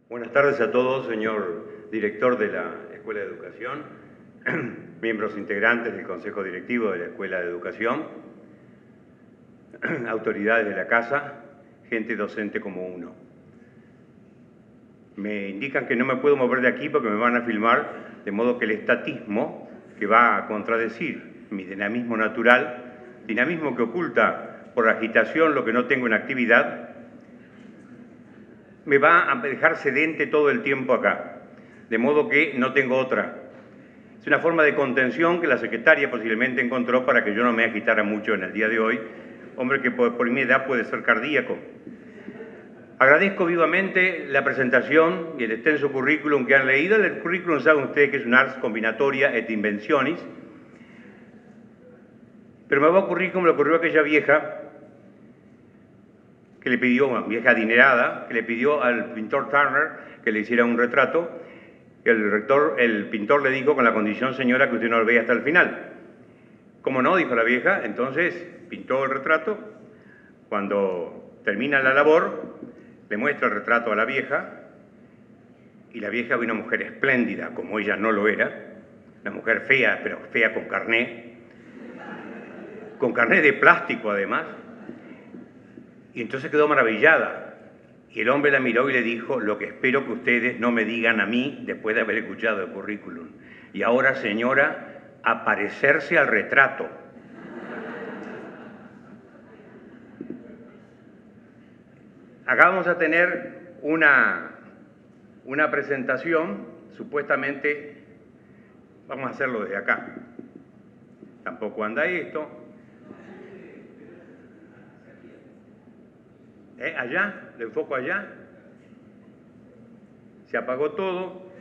Buenas tardes a todos, señor director de la Escuela de Educación, miembros integrantes del Consejo Directivo de la Escuela de Educación, autoridades de la casa, gente docente como uno. Me indican que no me puedo mover de aquí porque me van a filmar, de modo que el estatismo, que va a contradecir mi dinamismo natural, dinamismo que oculta por agitación lo que no tengo en actividad, me va a dejar sedente todo el tiempo acá, de modo que no tengo otra. Es una forma de contención que la secretaria posiblemente encontró para que yo no me agitara mucho en el día de hoy, hombre que por mi edad puede ser cardíaco. Agradezco vivamente la presentación y el extenso currículum que han leído. El currículum saben ustedes que es un ars combinatoria et inventionis, pero me va a ocurrir como le ocurrió a aquella vieja que le pidió, una vieja adinerada, que le pidió al pintor Turner que le hiciera un retrato. El pintor le dijo, con la condición, señora, que usted no lo vea hasta el final. ¿Cómo no?, dijo la vieja. Entonces pintó el retrato. Cuando termina la labor, le muestra el retrato a la vieja, y la vieja ve una mujer espléndida, como ella no lo era, una mujer fea, pero fea con carné de plástico además, y entonces quedó maravillada. Y el hombre la miró y le dijo: lo que espero que ustedes no me digan a mí después de haber escuchado el currículum. Y ahora, señora, a parecerse al retrato. Acá vamos a tener una presentación, supuestamente, vamos a hacerlo desde acá. Tampoco anda esto. Allá, le enfoco allá. Se apagó todo.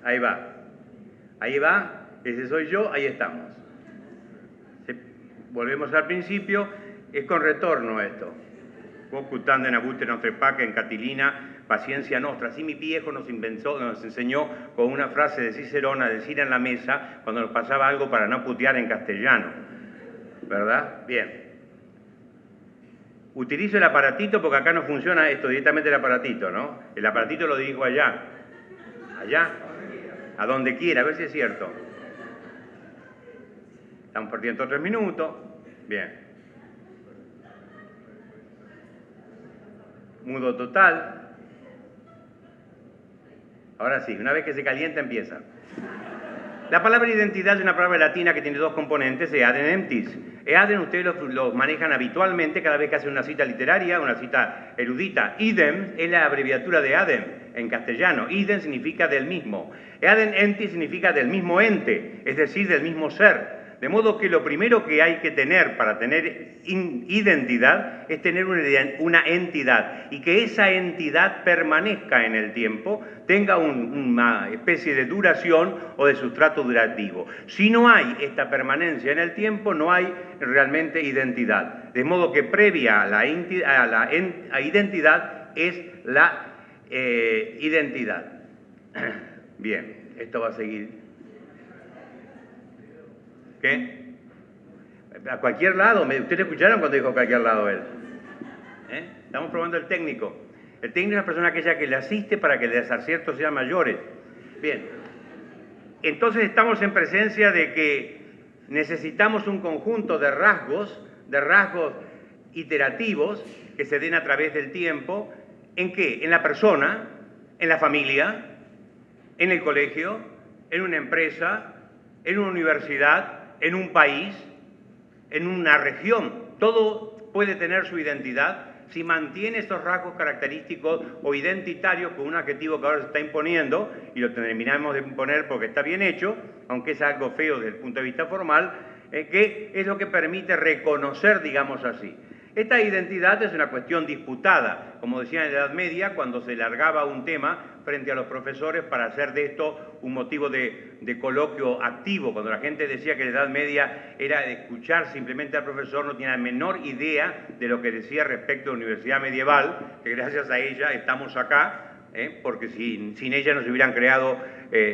Ahí va, ese soy yo, ahí estamos. Volvemos al principio, es con retorno esto. Ocultando en abuste nostre paca, en Catilina, paciencia nostra. Así mi viejo nos enseñó con una frase de Cicerón a decir en la mesa cuando nos pasaba algo para no putear en castellano. ¿Verdad? Bien. Utilizo el aparatito porque acá no funciona esto, directamente el aparatito, ¿no? El aparatito lo dirijo allá. Allá. A donde quiera, a ver si es cierto. Estamos perdiendo 3 minutos. Bien. Mudo total. Ahora sí, una vez que se calienta empieza. La palabra identidad es una palabra latina que tiene dos componentes, eadem emptis. Eadem ustedes los manejan habitualmente cada vez que hacen una cita literaria, una cita erudita. Idem es la abreviatura de adem en castellano. Idem significa del mismo. Eadem emptis significa del mismo ente, es decir, del mismo ser. De modo que lo primero que hay que tener para tener identidad es tener una entidad, y que esa entidad permanezca en el tiempo, tenga una especie de duración o de sustrato durativo. Si no hay esta permanencia en el tiempo, no hay realmente identidad. De modo que previa a la identidad es la identidad. Bien, esto va a seguir. ¿Qué? A cualquier lado. ¿Ustedes escucharon cuando dijo a cualquier lado él? Estamos probando el técnico. El técnico es la persona aquella que le asiste para que los desaciertos sean mayores. Bien. Entonces estamos en presencia de que necesitamos un conjunto de rasgos iterativos que se den a través del tiempo. ¿En qué? En la persona, en la familia, en el colegio, en una empresa, en una universidad, en un país, en una región. Todo puede tener su identidad si mantiene estos rasgos característicos o identitarios, con un adjetivo que ahora se está imponiendo, y lo terminamos de imponer porque está bien hecho, aunque es algo feo desde el punto de vista formal, que es lo que permite reconocer, digamos así. Esta identidad es una cuestión disputada, como decía en la Edad Media, cuando se largaba un tema frente a los profesores para hacer de esto un motivo de coloquio activo. Cuando la gente decía que la Edad Media era de escuchar simplemente al profesor, no tenía la menor idea de lo que decía respecto a la universidad medieval, que gracias a ella estamos acá, porque sin ella no se hubieran creado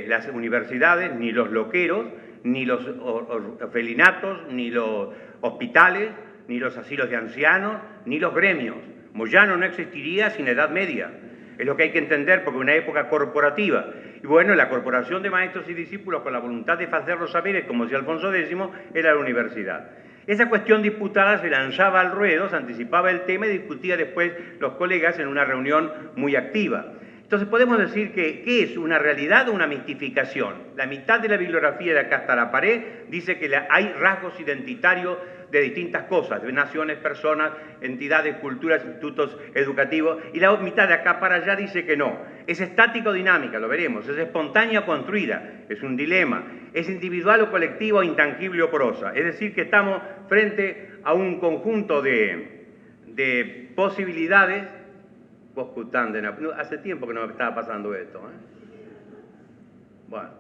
las universidades, ni los loqueros, ni los orfelinatos, ni los hospitales, ni los asilos de ancianos, ni los gremios. Moyano no existiría sin la Edad Media. Es lo que hay que entender porque es una época corporativa. Y bueno, la corporación de maestros y discípulos con la voluntad de hacer los saberes, como decía Alfonso X, era la universidad. Esa cuestión disputada se lanzaba al ruedo, se anticipaba el tema y discutía después los colegas en una reunión muy activa. Entonces podemos decir que, ¿qué es? ¿Una realidad o una mistificación? La mitad de la bibliografía de acá hasta la pared dice que hay rasgos identitarios de distintas cosas, de naciones, personas, entidades, culturas, institutos educativos, y la mitad de acá para allá dice que no. Es estático-dinámica, lo veremos, es espontánea o construida, es un dilema, es individual o colectivo, intangible o prosa. Es decir, que estamos frente a un conjunto de posibilidades. Hace tiempo que no me estaba pasando esto. Bueno.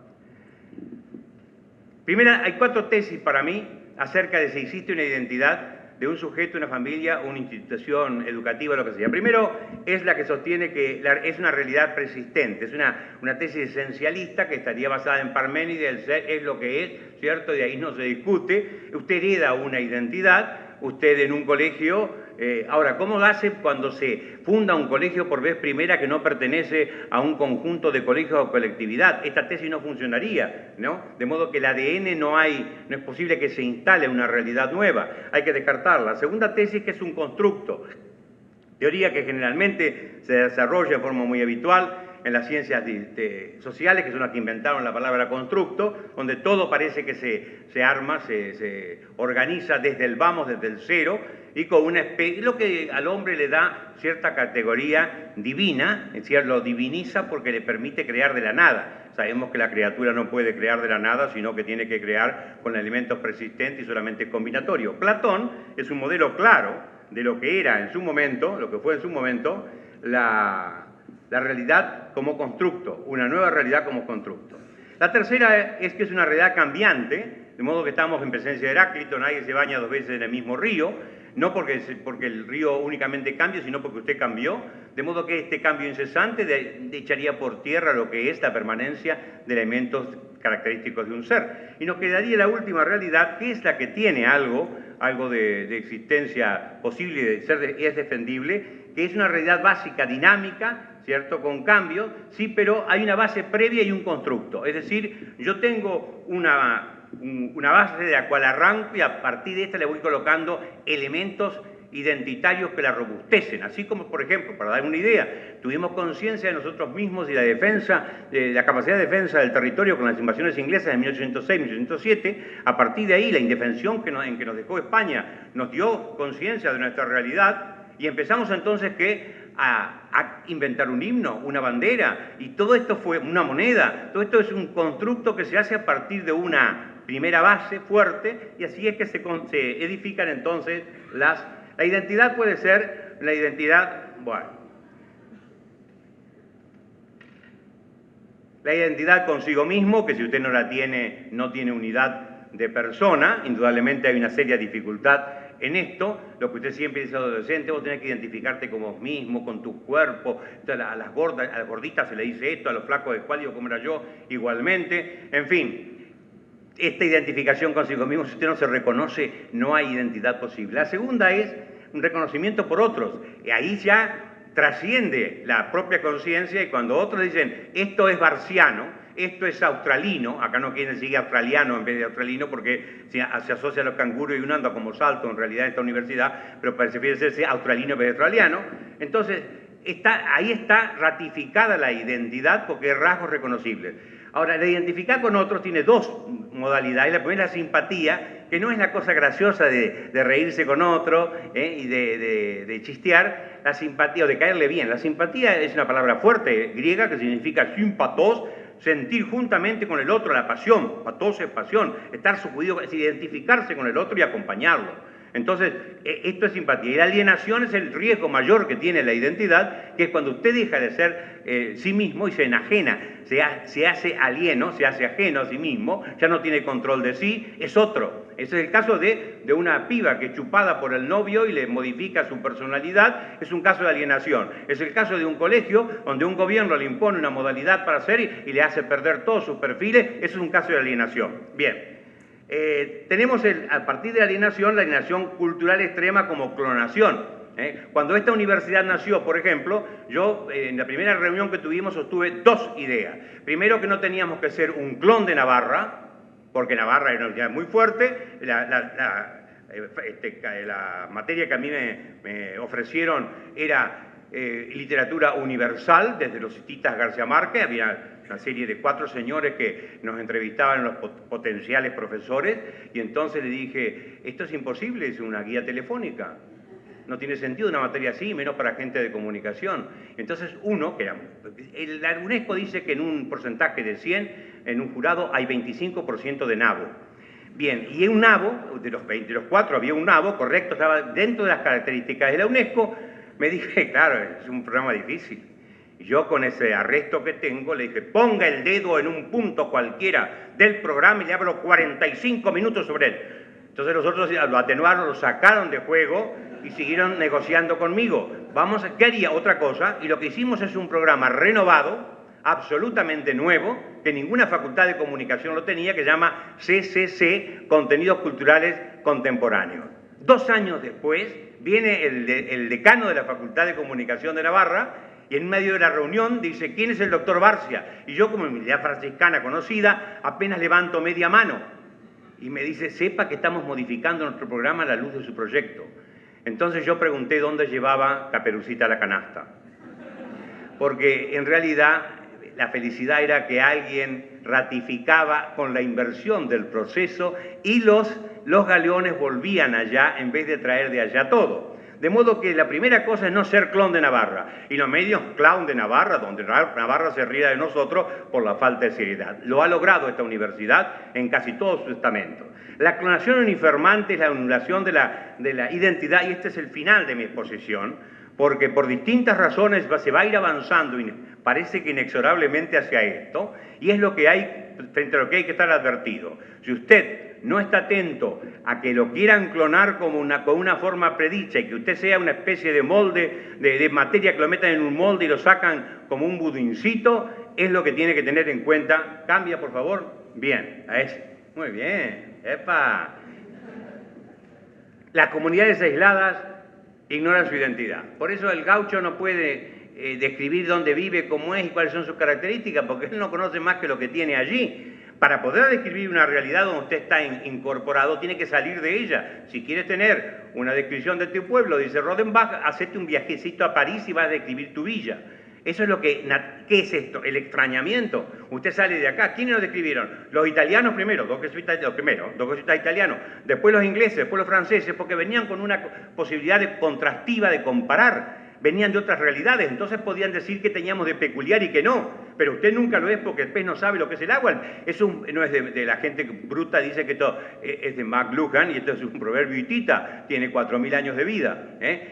Primero, hay 4 tesis para mí acerca de si existe una identidad de un sujeto, una familia, una institución educativa, lo que sea. Primero, es la que sostiene que es una realidad persistente, es una tesis esencialista que estaría basada en Parménides, el ser es lo que es, ¿cierto? De ahí no se discute. Usted hereda una identidad, usted en un colegio. Ahora, ¿cómo lo hace cuando se funda un colegio por vez primera que no pertenece a un conjunto de colegios o colectividad? Esta tesis no funcionaría, ¿no? De modo que el ADN no es posible que se instale una realidad nueva, hay que descartarla. La segunda tesis que es un constructo, teoría que generalmente se desarrolla de forma muy habitual en las ciencias sociales, que son las que inventaron la palabra constructo, donde todo parece que se arma, se organiza desde el vamos, desde el cero, y con una especie, lo que al hombre le da cierta categoría divina, es decir, lo diviniza porque le permite crear de la nada. Sabemos que la criatura no puede crear de la nada, sino que tiene que crear con elementos persistentes y solamente combinatorios. Platón es un modelo claro de lo que era en su momento, lo que fue en su momento, la realidad como constructo, una nueva realidad como constructo. La tercera es que es una realidad cambiante, de modo que estamos en presencia de Heráclito, nadie se baña 2 veces en el mismo río, no porque el río únicamente cambie, sino porque usted cambió, de modo que este cambio incesante echaría por tierra lo que es la permanencia de elementos característicos de un ser. Y nos quedaría la última realidad, que es la que tiene algo de existencia posible, es defendible, que es una realidad básica, dinámica, ¿cierto? Con cambios, sí, pero hay una base previa y un constructo. Es decir, yo tengo una base de la cual arranco y a partir de esta le voy colocando elementos identitarios que la robustecen. Así como, por ejemplo, para dar una idea, tuvimos conciencia de nosotros mismos y la defensa, de la capacidad de defensa del territorio con las invasiones inglesas en 1806, 1807. A partir de ahí, la indefensión en que nos dejó España nos dio conciencia de nuestra realidad y empezamos entonces a inventar un himno, una bandera, y todo esto fue una moneda. Todo esto es un constructo que se hace a partir de una primera base fuerte, y así es que se edifican entonces la identidad puede ser la identidad, la identidad consigo mismo, que si usted no la tiene, no tiene unidad de persona. Indudablemente hay una seria dificultad en esto. Lo que usted siempre dice adolescente, vos tenés que identificarte como vos mismo, con tu cuerpo. Entonces, a las gorditas se le dice esto, a los flacos escuálidos como era yo, igualmente. En fin, esta identificación consigo mismo, si usted no se reconoce, no hay identidad posible. La segunda es un reconocimiento por otros. Y ahí ya trasciende la propia conciencia, y cuando otros dicen, esto es barciano, esto es australino, acá no quieren decir australiano en vez de australino porque se asocia a los canguros y uno anda como salto en realidad en esta universidad, pero prefiere ser australino en vez de australiano. Entonces, ahí está ratificada la identidad porque es rasgos reconocibles. Ahora, la identificar con otros tiene 2 modalidades. La primera es la simpatía, que no es la cosa graciosa de reírse con otro y de chistear, la simpatía o de caerle bien. La simpatía es una palabra fuerte griega que significa sympatos, sentir juntamente con el otro la pasión. Patos es pasión, estar sucudido, es identificarse con el otro y acompañarlo. Entonces, esto es simpatía. Y la alienación es el riesgo mayor que tiene la identidad, que es cuando usted deja de ser sí mismo y se enajena, se hace alieno, se hace ajeno a sí mismo, ya no tiene control de sí, es otro. Ese es el caso de una piba que es chupada por el novio y le modifica su personalidad, es un caso de alienación. Es el caso de un colegio donde un gobierno le impone una modalidad para hacer y le hace perder todos sus perfiles, eso es un caso de alienación. Bien. Tenemos a partir de la alienación cultural extrema como clonación. Cuando esta universidad nació, por ejemplo, yo en la primera reunión que tuvimos sostuve dos ideas. Primero, que no teníamos que ser un clon de Navarra, porque Navarra era una universidad muy fuerte, la materia que a mí me ofrecieron era literatura universal, desde los citistas García Márquez. Había una serie de 4 señores que nos entrevistaban los potenciales profesores, y entonces le dije, esto es imposible, es una guía telefónica. No tiene sentido una materia así, menos para gente de comunicación. Entonces la UNESCO dice que en un porcentaje de 100, en un jurado hay 25% de nabo. Bien, y un nabo, de los 4 había un nabo, correcto, estaba dentro de las características de la UNESCO. Me dije, claro, es un programa difícil. Y yo con ese arresto que tengo le dije, ponga el dedo en un punto cualquiera del programa y le hablo 45 minutos sobre él. Entonces los otros lo atenuaron, lo sacaron de juego y siguieron negociando conmigo. ¿Qué haría? Otra cosa. Y lo que hicimos es un programa renovado, absolutamente nuevo, que ninguna facultad de comunicación lo tenía, que se llama CCC, Contenidos Culturales Contemporáneos. 2 años después viene el decano de la Facultad de Comunicación de Navarra y en medio de la reunión dice, ¿quién es el doctor Barcia? Y yo, como humildad franciscana conocida, apenas levanto media mano. Y me dice, sepa que estamos modificando nuestro programa a la luz de su proyecto. Entonces yo pregunté dónde llevaba Caperucita la canasta. Porque en realidad la felicidad era que alguien ratificaba con la inversión del proceso y los galeones volvían allá en vez de traer de allá todo. De modo que la primera cosa es no ser clon de Navarra, y los medios clown de Navarra, donde Navarra se ría de nosotros por la falta de seriedad. Lo ha logrado esta universidad en casi todos sus estamentos. La clonación uniformante es la anulación de la identidad, y este es el final de mi exposición, porque por distintas razones se va a ir avanzando, y parece que inexorablemente hacia esto, y es lo que hay, frente a lo que hay que estar advertido. Si usted no está atento a que lo quieran clonar con una forma predicha y que usted sea una especie de molde, de materia que lo metan en un molde y lo sacan como un budincito, es lo que tiene que tener en cuenta. Cambia, por favor. Bien, a ese. Muy bien. ¡Epa! Las comunidades aisladas ignoran su identidad. Por eso el gaucho no puede describir dónde vive, cómo es y cuáles son sus características, porque él no conoce más que lo que tiene allí. Para poder describir una realidad donde usted está incorporado, tiene que salir de ella. Si quieres tener una descripción de tu pueblo, dice Rodenbach, hacete un viajecito a París y vas a describir tu villa. Eso es lo que... ¿Qué es esto? El extrañamiento. Usted sale de acá. ¿Quiénes lo describieron? Los italianos primero, dos jesuitas italianos, después los ingleses, después los franceses, porque venían con una posibilidad contrastiva de comparar. Venían de otras realidades, entonces podían decir que teníamos de peculiar y que no, pero usted nunca lo es porque el pez no sabe lo que es el agua. No es de la gente bruta, dice que esto es de McLuhan, y esto es un proverbio hitita, tiene 4000 años de vida.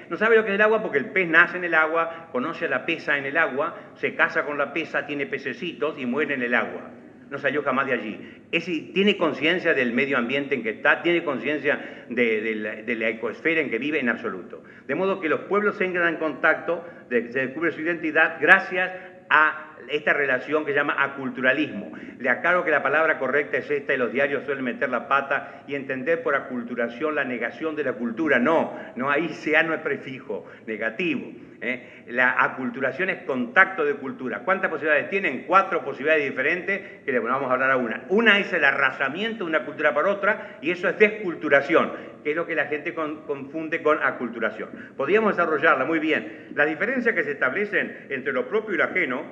No sabe lo que es el agua porque el pez nace en el agua, conoce a la peza en el agua, se casa con la peza, tiene pececitos y muere en el agua. No salió jamás de allí. Tiene conciencia del medio ambiente en que está, tiene conciencia de la ecosfera en que vive en absoluto. De modo que los pueblos entran en contacto, se descubre su identidad gracias a esta relación que se llama aculturalismo. Le aclaro que la palabra correcta es esta y los diarios suelen meter la pata y entender por aculturación la negación de la cultura. No, ahí sea no es prefijo, negativo. La aculturación es contacto de cultura. ¿Cuántas posibilidades tienen? 4 posibilidades diferentes que le vamos a hablar a una. Una es el arrasamiento de una cultura por otra y eso es desculturación, que es lo que la gente confunde con aculturación. Podríamos desarrollarla muy bien. Las diferencias que se establecen entre lo propio y lo ajeno,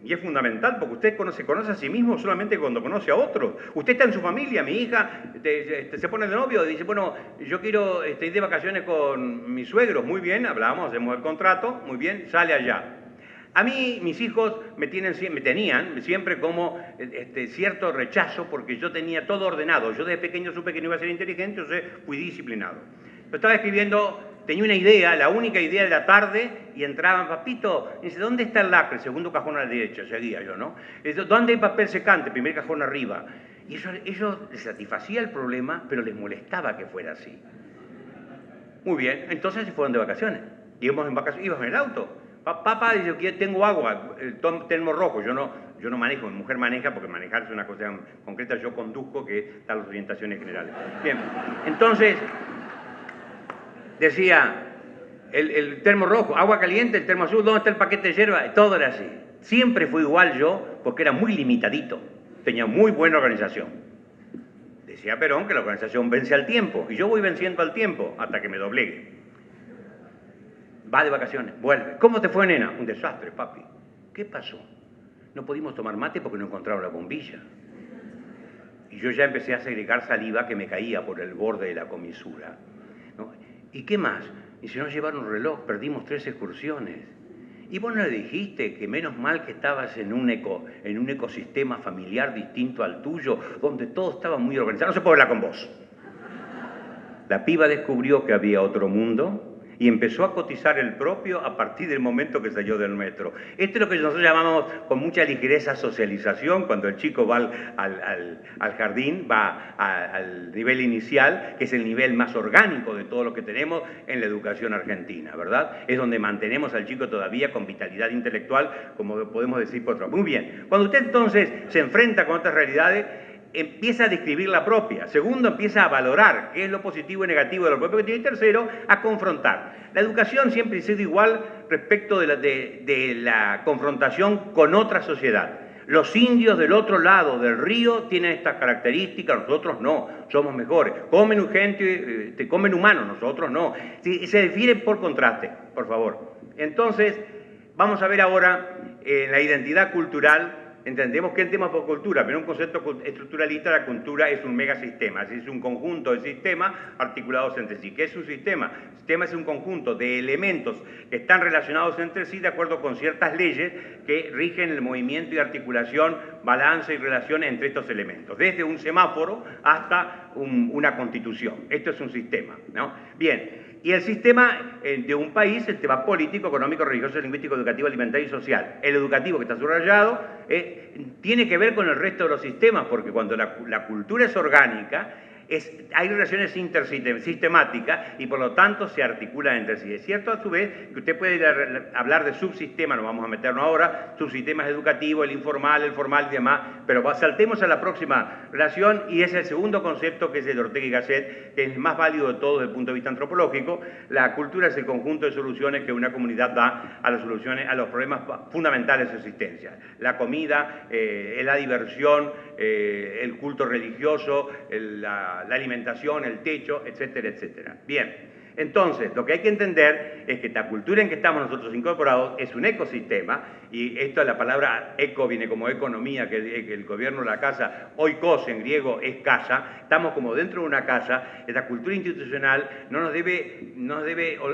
y es fundamental porque usted se conoce a sí mismo solamente cuando conoce a otros. Usted está en su familia, mi hija se pone de novio y dice, bueno, yo quiero ir de vacaciones con mis suegros. Muy bien, hablamos, hacemos el contrato, muy bien, sale allá. A mí, mis hijos me tenían siempre como cierto rechazo porque yo tenía todo ordenado. Yo desde pequeño supe que no iba a ser inteligente, entonces fui disciplinado. Yo estaba escribiendo... Tenía una idea, la única idea de la tarde, y entraban, papito, y dice, ¿dónde está el lacre? Segundo cajón a la derecha, seguía yo, ¿no? ¿Dónde hay papel secante? Primer cajón arriba. Y eso les satisfacía el problema, pero les molestaba que fuera así. Muy bien, entonces se fueron de vacaciones. Íbamos en el auto. Papá, dice, tengo agua, tenemos rojo. Yo no, yo no manejo, mi mujer maneja, porque manejar es una cosa concreta, yo conduzco, que están las orientaciones generales. Bien, entonces, decía, el termo rojo, agua caliente, el termo azul, ¿dónde está el paquete de hierba? Todo era así. Siempre fui igual yo, porque era muy limitadito, tenía muy buena organización. Decía Perón que la organización vence al tiempo, y yo voy venciendo al tiempo hasta que me doblegue. Va de vacaciones, vuelve. ¿Cómo te fue, nena? Un desastre, papi. ¿Qué pasó? No pudimos tomar mate porque no encontraron la bombilla. Y yo ya empecé a segregar saliva que me caía por el borde de la comisura, ¿no? ¿Y qué más? Y si no llevaron reloj, perdimos 3 excursiones. Y vos no le dijiste que menos mal que estabas en un ecosistema familiar distinto al tuyo, donde todo estaba muy organizado. No se puede hablar con vos. La piba descubrió que había otro mundo y empezó a cotizar el propio a partir del momento que salió del metro. Esto es lo que nosotros llamamos con mucha ligereza socialización, cuando el chico va al jardín, va al nivel inicial, que es el nivel más orgánico de todo lo que tenemos en la educación argentina, ¿verdad? Es donde mantenemos al chico todavía con vitalidad intelectual, como podemos decir por otro. Muy bien, cuando usted entonces se enfrenta con otras realidades, empieza a describir la propia. Segundo, empieza a valorar qué es lo positivo y negativo de lo propio que tiene. Y tercero, a confrontar. La educación siempre ha sido igual respecto de la confrontación con otra sociedad. Los indios del otro lado del río tienen estas características, nosotros no, somos mejores. Comen gente, comen humanos, nosotros no. Se define por contraste, por favor. Entonces, vamos a ver ahora la identidad cultural. Entendemos que entendemos por cultura, pero en un concepto estructuralista la cultura es un megasistema, es un conjunto de sistemas articulados entre sí. ¿Qué es un sistema? El sistema es un conjunto de elementos que están relacionados entre sí de acuerdo con ciertas leyes que rigen el movimiento y articulación, balance y relación entre estos elementos, desde un semáforo hasta una constitución. Esto es un sistema, ¿no? Bien. Y el sistema de un país, el tema político, económico, religioso, lingüístico, educativo, alimentario y social. El educativo, que está subrayado, tiene que ver con el resto de los sistemas, porque cuando la cultura es orgánica, hay relaciones intersistemáticas y por lo tanto se articulan entre sí. Es cierto a su vez que usted puede hablar de subsistemas, no vamos a meternos ahora, subsistemas educativos, el informal, el formal y demás, pero saltemos a la próxima relación y es el segundo concepto que es el de Ortega y Gasset, que es el más válido de todos desde el punto de vista antropológico. La cultura es el conjunto de soluciones que una comunidad da a las soluciones, a los problemas fundamentales de su existencia. La comida, la diversión, el culto religioso, la alimentación, el techo, etcétera, etcétera. Bien, entonces, lo que hay que entender es que la cultura en que estamos nosotros incorporados es un ecosistema, y esto la palabra eco viene como economía, que el gobierno de la casa, oikos en griego es casa, estamos como dentro de una casa. Esta cultura institucional no nos debe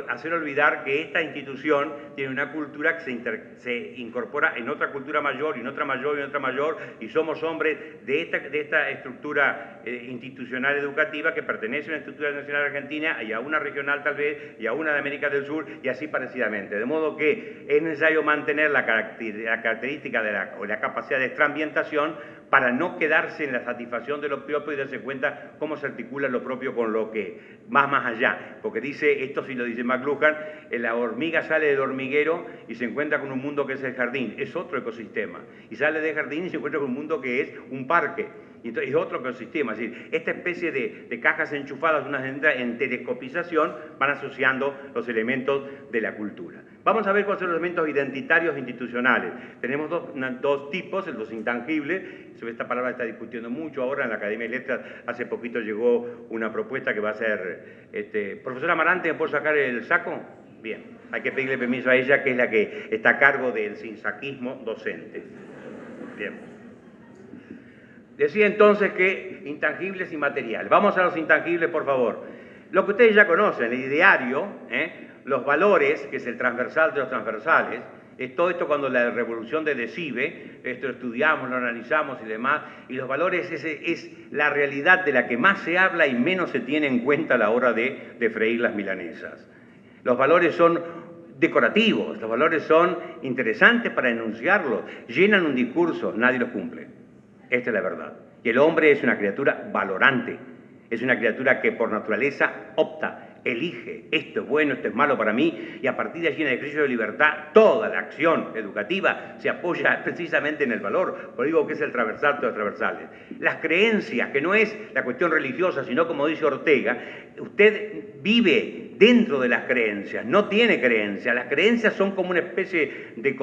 hacer olvidar que esta institución tiene una cultura que se incorpora en otra cultura mayor, y en otra mayor, y en otra mayor, y somos hombres de esta estructura institucional educativa que pertenece a una estructura nacional argentina y a una regional tal vez, y a una de América del Sur, y así parecidamente. De modo que es necesario mantener la característica o la capacidad de extraambientación para no quedarse en la satisfacción de lo propio y darse cuenta cómo se articula lo propio con lo que más allá. Porque dice, esto sí lo dice McLuhan, la hormiga sale del hormiguero y se encuentra con un mundo que es el jardín, es otro ecosistema. Y sale del jardín y se encuentra con un mundo que es un parque. Y entonces es otro ecosistema, es decir, esta especie de cajas enchufadas, unas en telescopización, van asociando los elementos de la cultura. Vamos a ver cuáles son los elementos identitarios e institucionales. Tenemos dos tipos, los intangibles. Sobre esta palabra está discutiendo mucho ahora en la Academia de Letras. Hace poquito llegó una propuesta que va a ser, profesora Amarante, ¿me puedo sacar el saco? Bien, hay que pedirle permiso a ella, que es la que está a cargo del sinsaquismo docente. Bien. Decía entonces que intangibles y materiales. Vamos a los intangibles, por favor. Lo que ustedes ya conocen, el ideario, los valores, que es el transversal de los transversales, es todo esto cuando la revolución de Decibe, esto lo estudiamos, lo analizamos y demás, y los valores es la realidad de la que más se habla y menos se tiene en cuenta a la hora de freír las milanesas. Los valores son decorativos, los valores son interesantes para enunciarlos, llenan un discurso, nadie los cumple. Esta es la verdad. Y el hombre es una criatura valorante, es una criatura que por naturaleza opta, elige, esto es bueno, esto es malo para mí, y a partir de allí en el ejercicio de libertad, toda la acción educativa se apoya precisamente en el valor, por digo que es el transversal de los transversales. Las creencias, que no es la cuestión religiosa, sino como dice Ortega, usted vive dentro de las creencias, no tiene creencias, las creencias son como una especie de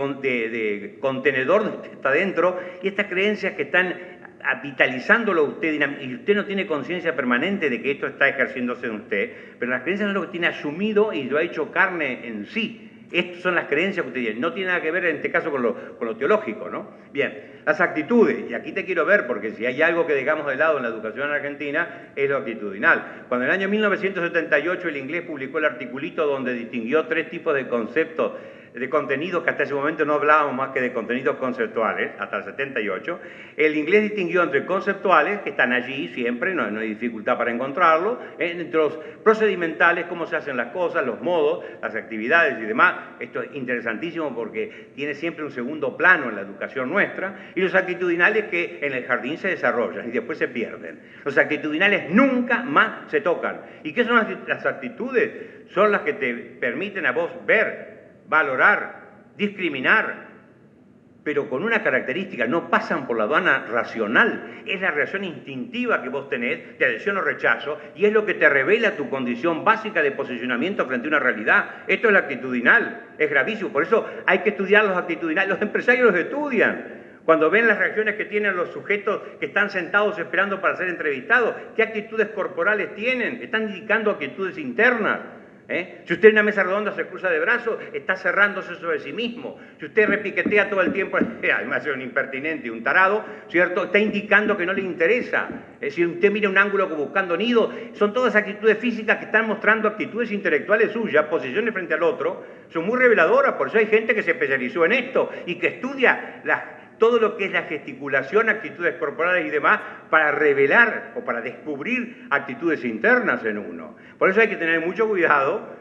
contenedor donde usted está dentro, y estas creencias que están vitalizándolo usted, y usted no tiene conciencia permanente de que esto está ejerciéndose en usted, pero las creencias son lo que tiene asumido y lo ha hecho carne en sí. Estas son las creencias que usted tiene. No tiene nada que ver en este caso con lo teológico, ¿no? Bien, las actitudes, y aquí te quiero ver, porque si hay algo que dejamos de lado en la educación argentina, es lo actitudinal. Cuando en el año 1978 el inglés publicó el articulito donde distinguió 3 tipos de conceptos, de contenidos que hasta ese momento no hablábamos más que de contenidos conceptuales, hasta el 78, el inglés distinguió entre conceptuales, que están allí siempre, no hay dificultad para encontrarlo, entre los procedimentales, cómo se hacen las cosas, los modos, las actividades y demás. Esto es interesantísimo porque tiene siempre un segundo plano en la educación nuestra, y los actitudinales que en el jardín se desarrollan y después se pierden. Los actitudinales nunca más se tocan. ¿Y qué son las actitudes? Son las que te permiten a vos ver, valorar, discriminar, pero con una característica, no pasan por la aduana racional, es la reacción instintiva que vos tenés de adhesión o rechazo, y es lo que te revela tu condición básica de posicionamiento frente a una realidad. Esto es lo actitudinal, es gravísimo, por eso hay que estudiar los actitudinales, los empresarios los estudian. Cuando ven las reacciones que tienen los sujetos que están sentados esperando para ser entrevistados, qué actitudes corporales tienen, están indicando actitudes internas. Si usted en una mesa redonda se cruza de brazos, está cerrándose sobre sí mismo. Si usted repiquetea todo el tiempo, además es un impertinente, un tarado, ¿cierto? Está indicando que no le interesa. Si usted mira un ángulo buscando nido, son todas actitudes físicas que están mostrando actitudes intelectuales suyas, posiciones frente al otro, son muy reveladoras. Por eso hay gente que se especializó en esto y que estudia todo lo que es la gesticulación, actitudes corporales y demás, para revelar o para descubrir actitudes internas en uno. Por eso hay que tener mucho cuidado,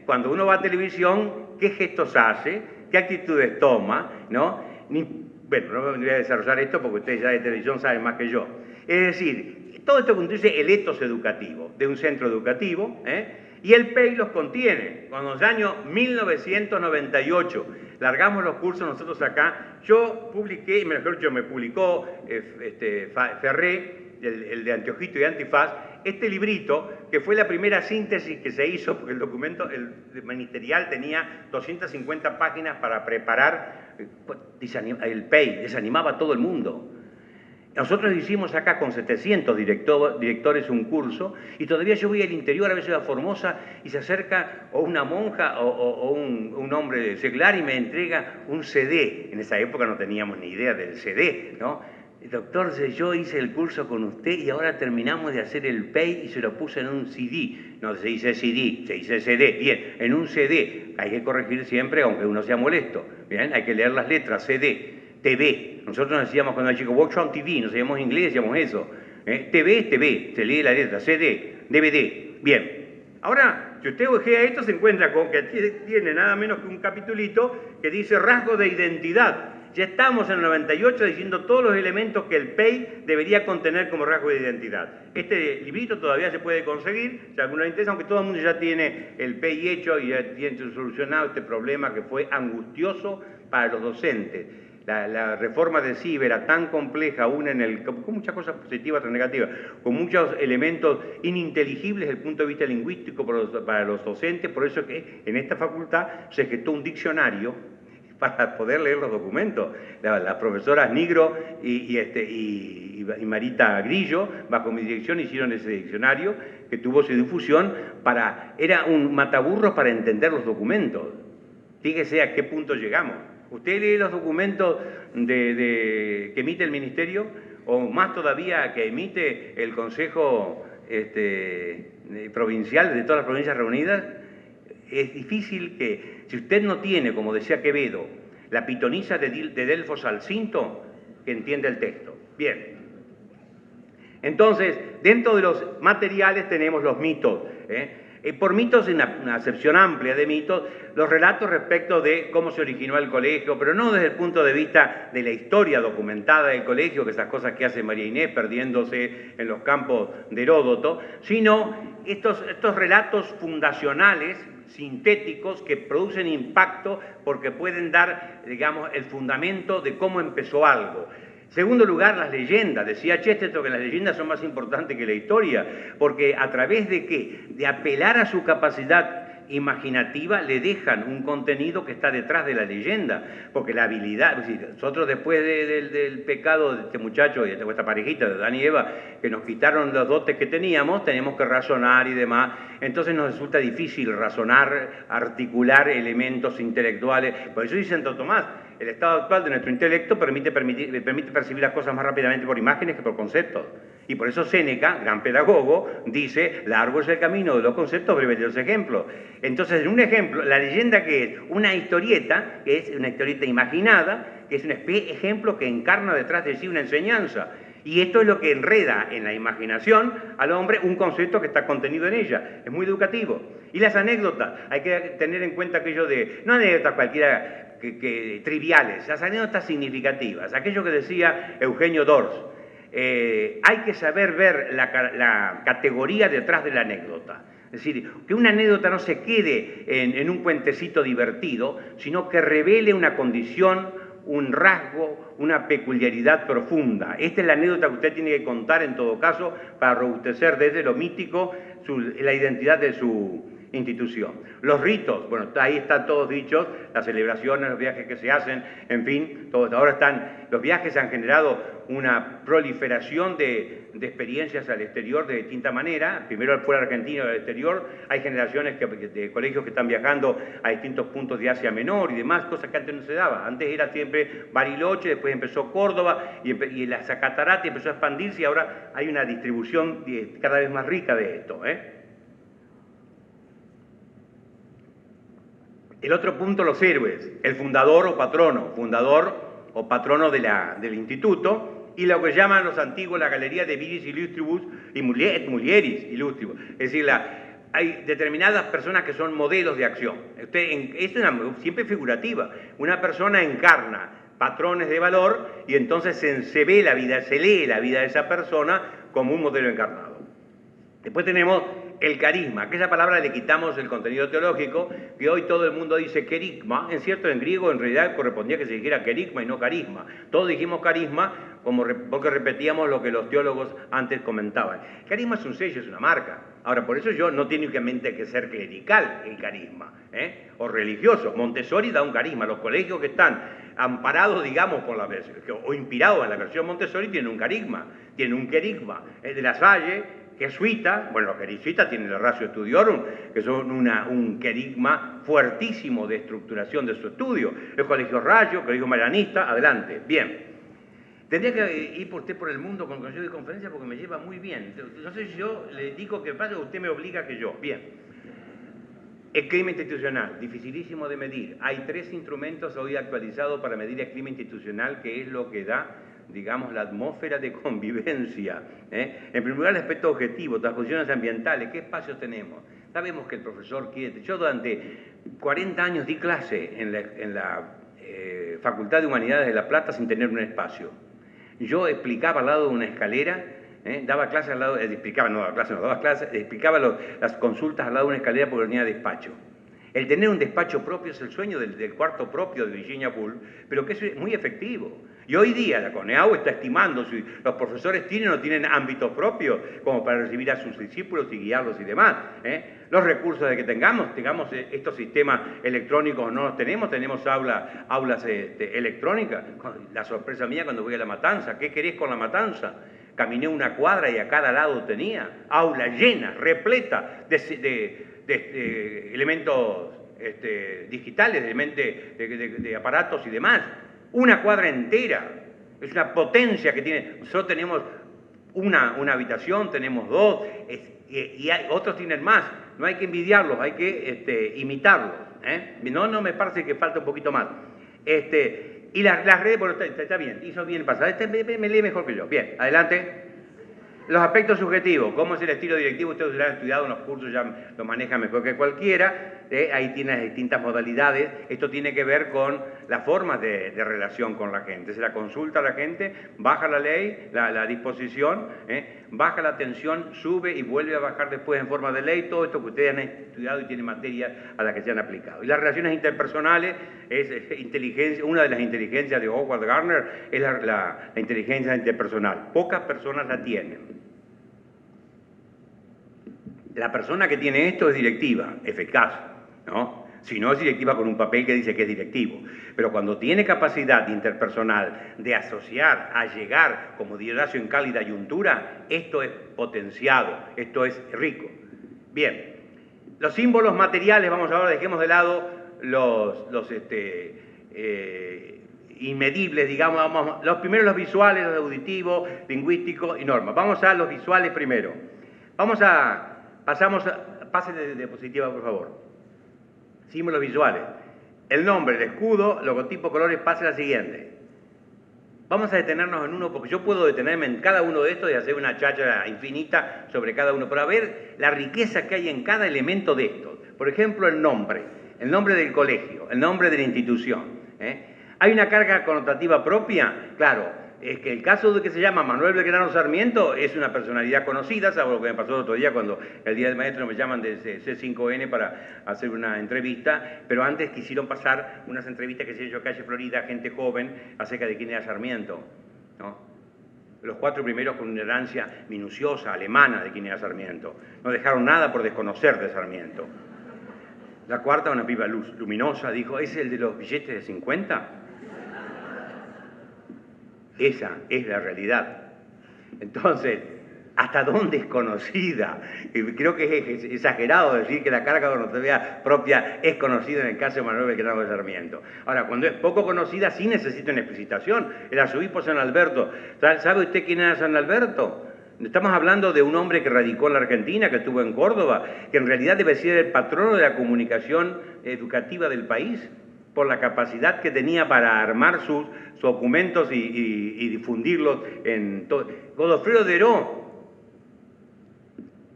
cuando uno va a televisión, qué gestos hace, qué actitudes toma, ¿no? Bueno, no voy a desarrollar esto porque ustedes ya de televisión saben más que yo. Es decir, todo esto constituye el etos educativo de un centro educativo, y el PEI los contiene. Cuando en el año 1998 largamos los cursos nosotros acá, yo publiqué, mejor dicho, me publicó Ferré, el de Anteojito y Antifaz, este librito, que fue la primera síntesis que se hizo, porque el documento ministerial tenía 250 páginas para preparar el PEI, desanimaba a todo el mundo. Nosotros hicimos acá con 700 directores un curso, y todavía yo voy al interior, a veces a Formosa, y se acerca o una monja o un hombre seglar y me entrega un CD. En esa época no teníamos ni idea del CD, ¿no? Doctor, yo hice el curso con usted y ahora terminamos de hacer el PEI y se lo puse en un CD. No se dice CD, se dice CD. Bien, en un CD. Hay que corregir siempre, aunque uno sea molesto. Bien, hay que leer las letras, CD. TV, nosotros nos decíamos cuando era chico, Watch on TV, nos decíamos inglés, decíamos eso. TV, TV, se lee la letra, CD, DVD. Bien, ahora, si usted ojea esto, se encuentra con que tiene nada menos que un capitulito que dice rasgos de identidad. Ya estamos en el 98 diciendo todos los elementos que el PEI debería contener como rasgo de identidad. Este librito todavía se puede conseguir, si alguno le interesa, aunque todo el mundo ya tiene el PEI hecho y ya tiene solucionado este problema que fue angustioso para los docentes. La reforma del CIB era tan compleja, con muchas cosas positivas, otras negativas, con muchos elementos ininteligibles desde el punto de vista lingüístico para los docentes, por eso que en esta facultad se gestó un diccionario para poder leer los documentos. Las profesoras Nigro y Marita Grillo, bajo mi dirección, hicieron ese diccionario que tuvo su difusión, era un mataburros para entender los documentos. Fíjese a qué punto llegamos. Usted lee los documentos que emite el Ministerio, o más todavía que emite el Consejo Provincial de todas las provincias reunidas. Es difícil que, si usted no tiene, como decía Quevedo, la pitonisa de Delfos al cinto, que entienda el texto. Bien. Entonces, dentro de los materiales tenemos los mitos. Por mitos, una acepción amplia de mitos, los relatos respecto de cómo se originó el colegio, pero no desde el punto de vista de la historia documentada del colegio, que esas cosas que hace María Inés perdiéndose en los campos de Heródoto, sino estos relatos fundacionales, sintéticos, que producen impacto porque pueden dar, digamos, el fundamento de cómo empezó algo. Segundo lugar, las leyendas. Decía Chesterton que las leyendas son más importantes que la historia, porque a través de ¿qué? De apelar a su capacidad imaginativa le dejan un contenido que está detrás de la leyenda, porque la habilidad, es decir, nosotros después del pecado de este muchacho y de esta parejita de Adán y Eva, que nos quitaron los dotes que teníamos que razonar y demás, entonces nos resulta difícil razonar, articular elementos intelectuales. Por eso dice Santo Tomás, el estado actual de nuestro intelecto permite percibir las cosas más rápidamente por imágenes que por conceptos. Y por eso Séneca, gran pedagogo, dice, largo es el camino de los conceptos, breves de los ejemplos. Entonces, en un ejemplo, la leyenda que es una historieta, que es una historieta imaginada, que es un ejemplo que encarna detrás de sí una enseñanza. Y esto es lo que enreda en la imaginación al hombre un concepto que está contenido en ella. Es muy educativo. Y las anécdotas, hay que tener en cuenta aquello de, no anécdotas cualquiera triviales, las anécdotas significativas, aquello que decía Eugenio Dors. Hay que saber ver la categoría detrás de la anécdota. Es decir, que una anécdota no se quede en un cuentecito divertido, sino que revele una condición, un rasgo, una peculiaridad profunda. Esta es la anécdota que usted tiene que contar en todo caso para robustecer desde lo mítico la identidad de su institución. Los ritos, bueno, ahí están todos dichos, las celebraciones, los viajes que se hacen, en fin, todos. Ahora los viajes han generado una proliferación de experiencias al exterior de distinta manera, primero fuera Argentina y al exterior, hay generaciones de colegios que están viajando a distintos puntos de Asia Menor y demás, cosas que antes no se daba. Antes era siempre Bariloche, después empezó Córdoba y la Catarata empezó a expandirse y ahora hay una distribución cada vez más rica de esto, El otro punto, los héroes, el fundador o patrono del instituto, y lo que llaman los antiguos la galería de viris illustribus y mulieris illustribus. Es decir, hay determinadas personas que son modelos de acción. Es siempre figurativa. Una persona encarna patrones de valor y entonces se lee la vida de esa persona como un modelo encarnado. Después tenemos el carisma, que esa palabra le quitamos el contenido teológico, que hoy todo el mundo dice querigma, es cierto, en griego en realidad correspondía que se dijera querigma y no carisma. Todos dijimos carisma porque repetíamos lo que los teólogos antes comentaban. Carisma es un sello, es una marca. Ahora, por eso no tiene únicamente que ser clerical el carisma, o religioso. Montessori da un carisma. Los colegios que están amparados, digamos, o inspirados en la versión Montessori tienen un carisma, tienen un querigma. El de La Salle, jesuita, bueno, los jesuitas tienen el Ratio Studiorum, que son un querigma fuertísimo de estructuración de su estudio. El Colegio Rayo, el Colegio Marianista, adelante. Bien. Tendría que ir usted por el mundo con consejo de conferencia porque me lleva muy bien. No sé si yo le digo que pasa o usted me obliga que yo. Bien. El clima institucional, dificilísimo de medir. Hay 3 instrumentos hoy actualizados para medir el clima institucional, que es lo que da, digamos, la atmósfera de convivencia. En primer lugar, el aspecto objetivo, transposiciones ambientales, ¿qué espacios tenemos? Sabemos que el profesor quiere... Yo durante 40 años di clase en la Facultad de Humanidades de La Plata sin tener un espacio. Yo explicaba al lado de una escalera, daba clases al lado, explicaba las consultas al lado de una escalera porque tenía despacho. El tener un despacho propio es el sueño del cuarto propio de Virginia Woolf, pero que es muy efectivo. Y hoy día la CONEAU está estimando si los profesores tienen o no tienen ámbitos propios como para recibir a sus discípulos y guiarlos y demás. Los recursos de que tengamos estos sistemas electrónicos o no los tenemos aulas electrónicas. La sorpresa mía cuando voy a La Matanza, ¿qué querés con La Matanza? Caminé una cuadra y a cada lado tenía aula llena, repleta de elementos digitales, de aparatos y demás. Una cuadra entera. Es una potencia que tiene. Nosotros tenemos una habitación, tenemos 2, y otros tienen más. No hay que envidiarlos, hay que imitarlos. No me parece que falta un poquito más. Y las redes, bueno, está bien, hizo bien pasar. Me lee mejor que yo. Bien, adelante. Los aspectos subjetivos, cómo es el estilo directivo, ustedes lo han estudiado en los cursos, ya lo manejan mejor que cualquiera, ahí tiene las distintas modalidades, esto tiene que ver con las formas de relación con la gente, se la consulta a la gente, baja la ley, la disposición, baja la tensión, sube y vuelve a bajar después en forma de ley, todo esto que ustedes han estudiado y tienen materia a la que se han aplicado. Y las relaciones interpersonales es inteligencia, una de las inteligencias de Howard Gardner es la inteligencia interpersonal, pocas personas la tienen. La persona que tiene esto es directiva, eficaz, ¿no? Si no es directiva con un papel que dice que es directivo. Pero cuando tiene capacidad interpersonal de asociar, a llegar, como diría Horacio, en cálida yuntura, esto es potenciado, esto es rico. Bien, los símbolos materiales, vamos ahora, dejemos de lado los inmedibles, digamos, los primeros los visuales, los auditivos, lingüísticos y normas. Vamos a los visuales primero. Pase de diapositiva, por favor. Símbolos visuales. El nombre, el escudo, logotipo, colores, pase a la siguiente. Vamos a detenernos en uno, porque yo puedo detenerme en cada uno de estos y hacer una cháchara infinita sobre cada uno, para ver la riqueza que hay en cada elemento de estos. Por ejemplo, el nombre del colegio, el nombre de la institución. ¿Hay una carga connotativa propia? Claro. Es que el caso de que se llama Manuel Belgrano Sarmiento es una personalidad conocida, salvo lo que me pasó el otro día cuando el Día del Maestro me llaman de C5N para hacer una entrevista, pero antes quisieron pasar unas entrevistas que se han hecho en Calle Florida, gente joven, acerca de quién era Sarmiento, ¿no? Los 4 primeros con una herencia minuciosa, alemana, de quién era Sarmiento. No dejaron nada por desconocer de Sarmiento. La cuarta, una piba luminosa, dijo, ¿es el de los billetes de 50? Esa es la realidad. Entonces, ¿hasta dónde es conocida? Creo que es exagerado decir que la carga connotativa propia es conocida en el caso de Manuel Belgrano de Sarmiento. Ahora, cuando es poco conocida, sí necesita una explicitación. El arzobispo San Alberto. ¿Sabe usted quién era San Alberto? Estamos hablando de un hombre que radicó en la Argentina, que estuvo en Córdoba, que en realidad debe ser el patrono de la comunicación educativa del país, por la capacidad que tenía para armar sus documentos y difundirlos en todo. Godofredo Deró,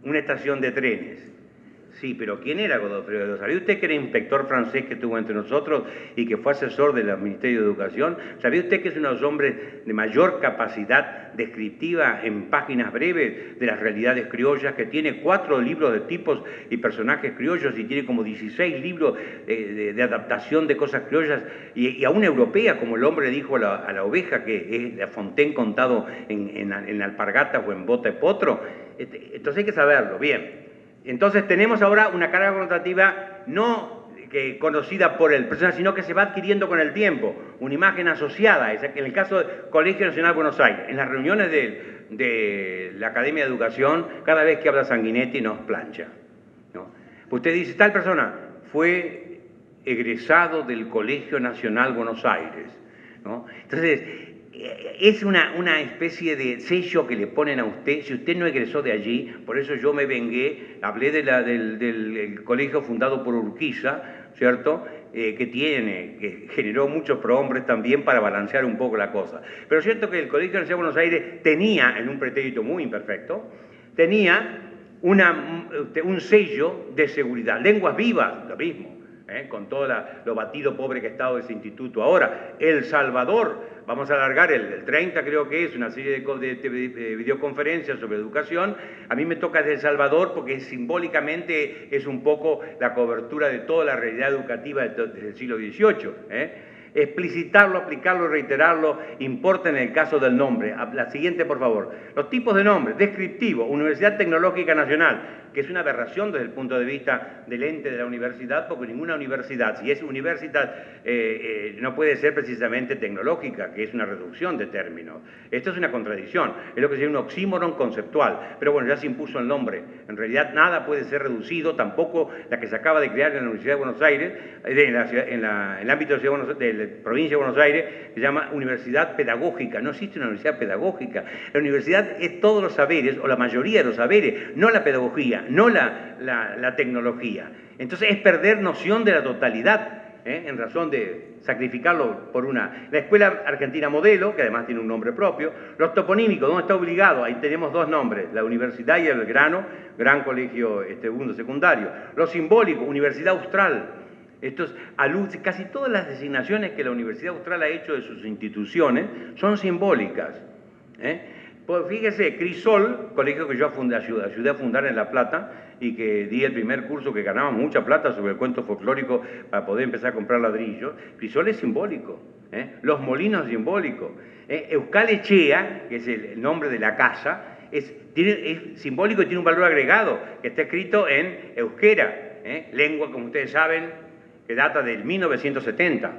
una estación de trenes. Sí, pero ¿quién era Godofredo Deró? ¿Sabía usted que era inspector francés que estuvo entre nosotros y que fue asesor del Ministerio de Educación? ¿Sabía usted que es uno de los hombres de mayor capacidad descriptiva en páginas breves de las realidades criollas, que tiene 4 libros de tipos y personajes criollos y tiene como 16 libros de adaptación de cosas criollas y aún europeas, como el hombre dijo a la oveja, que es La Fontaine contado en alpargatas o en bota de potro? Entonces hay que saberlo, bien. Entonces tenemos ahora una carga connotativa no conocida por el personal, sino que se va adquiriendo con el tiempo, una imagen asociada. En el caso del Colegio Nacional de Buenos Aires, en las reuniones de la Academia de Educación, cada vez que habla Sanguinetti nos plancha, ¿no? Usted dice, tal persona fue egresado del Colegio Nacional Buenos Aires, ¿no? Entonces, es una especie de sello que le ponen a usted, si usted no egresó de allí. Por eso yo me vengué, hablé del colegio fundado por Urquiza, ¿cierto?, que generó muchos prohombres también para balancear un poco la cosa. Pero es cierto que el Colegio Nacional de Buenos Aires tenía, en un pretérito muy imperfecto, tenía un sello de seguridad, lenguas vivas, lo mismo. Con todo lo batido pobre que ha estado ese instituto. Ahora, El Salvador, vamos a alargar el 30 creo que es, una serie de videoconferencias sobre educación. A mí me toca desde El Salvador porque simbólicamente es un poco la cobertura de toda la realidad educativa desde el siglo XVIII. Explicitarlo, aplicarlo, reiterarlo, importa en el caso del nombre. La siguiente, por favor. Los tipos de nombres. Descriptivo, Universidad Tecnológica Nacional, que es una aberración desde el punto de vista del ente de la universidad, porque ninguna universidad, si es universidad, no puede ser precisamente tecnológica, que es una reducción de términos. Esto es una contradicción, es lo que se llama un oxímoron conceptual, pero bueno, ya se impuso el nombre. En realidad nada puede ser reducido, tampoco la que se acaba de crear en la Universidad de Buenos Aires, en el ámbito de la provincia de Buenos Aires, se llama Universidad Pedagógica. No existe una universidad pedagógica. La universidad es todos los saberes, o la mayoría de los saberes, no la pedagogía, no la tecnología. Entonces es perder noción de la totalidad. en razón de sacrificarlo por una. La Escuela Argentina Modelo, que además tiene un nombre propio. Los toponímicos, ¿dónde está obligado? Ahí tenemos dos nombres, la Universidad y el Belgrano, gran colegio segundo secundario. Los simbólicos, Universidad Austral. Estos casi todas las designaciones que la Universidad Austral ha hecho de sus instituciones son simbólicas. Pues fíjese, Crisol, colegio que yo ayudé a fundar en La Plata y que di el primer curso que ganaba mucha plata sobre el cuento folclórico para poder empezar a comprar ladrillos. Crisol es simbólico, Los Molinos simbólicos. Euskal Echea, que es el nombre de la casa, es simbólico y tiene un valor agregado, que está escrito en euskera, lengua, como ustedes saben, que data del 1970.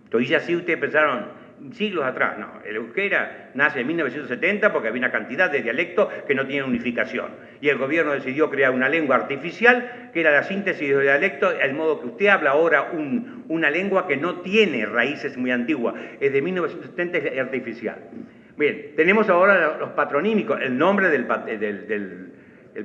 Entonces ya sí ustedes pensaron, siglos atrás, no, el euskera nace en 1970 porque había una cantidad de dialectos que no tienen unificación. Y el gobierno decidió crear una lengua artificial, que era la síntesis de dialectos, al modo que usted habla ahora una lengua que no tiene raíces muy antiguas, es de 1970, es artificial. Bien, tenemos ahora los patronímicos, el nombre del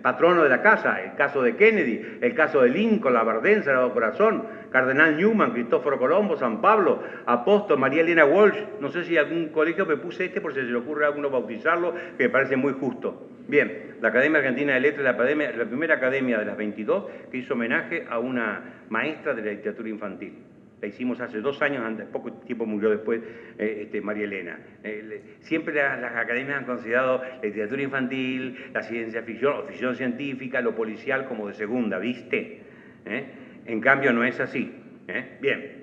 patrono de la casa, el caso de Kennedy, el caso de Lincoln, la Barden, Sagrado Corazón, Cardenal Newman, Cristóforo Colombo, San Pablo, Apóstol, María Elena Walsh. No sé si algún colegio me puse por si se le ocurre a alguno bautizarlo, que me parece muy justo. Bien, la Academia Argentina de Letras es la primera academia de las 22 que hizo homenaje a una maestra de la literatura infantil. La hicimos hace 2 años, poco tiempo murió después María Elena. Siempre las academias han considerado la literatura infantil, la ciencia ficción o ficción científica, lo policial como de segunda, ¿viste? En cambio no es así. Bien,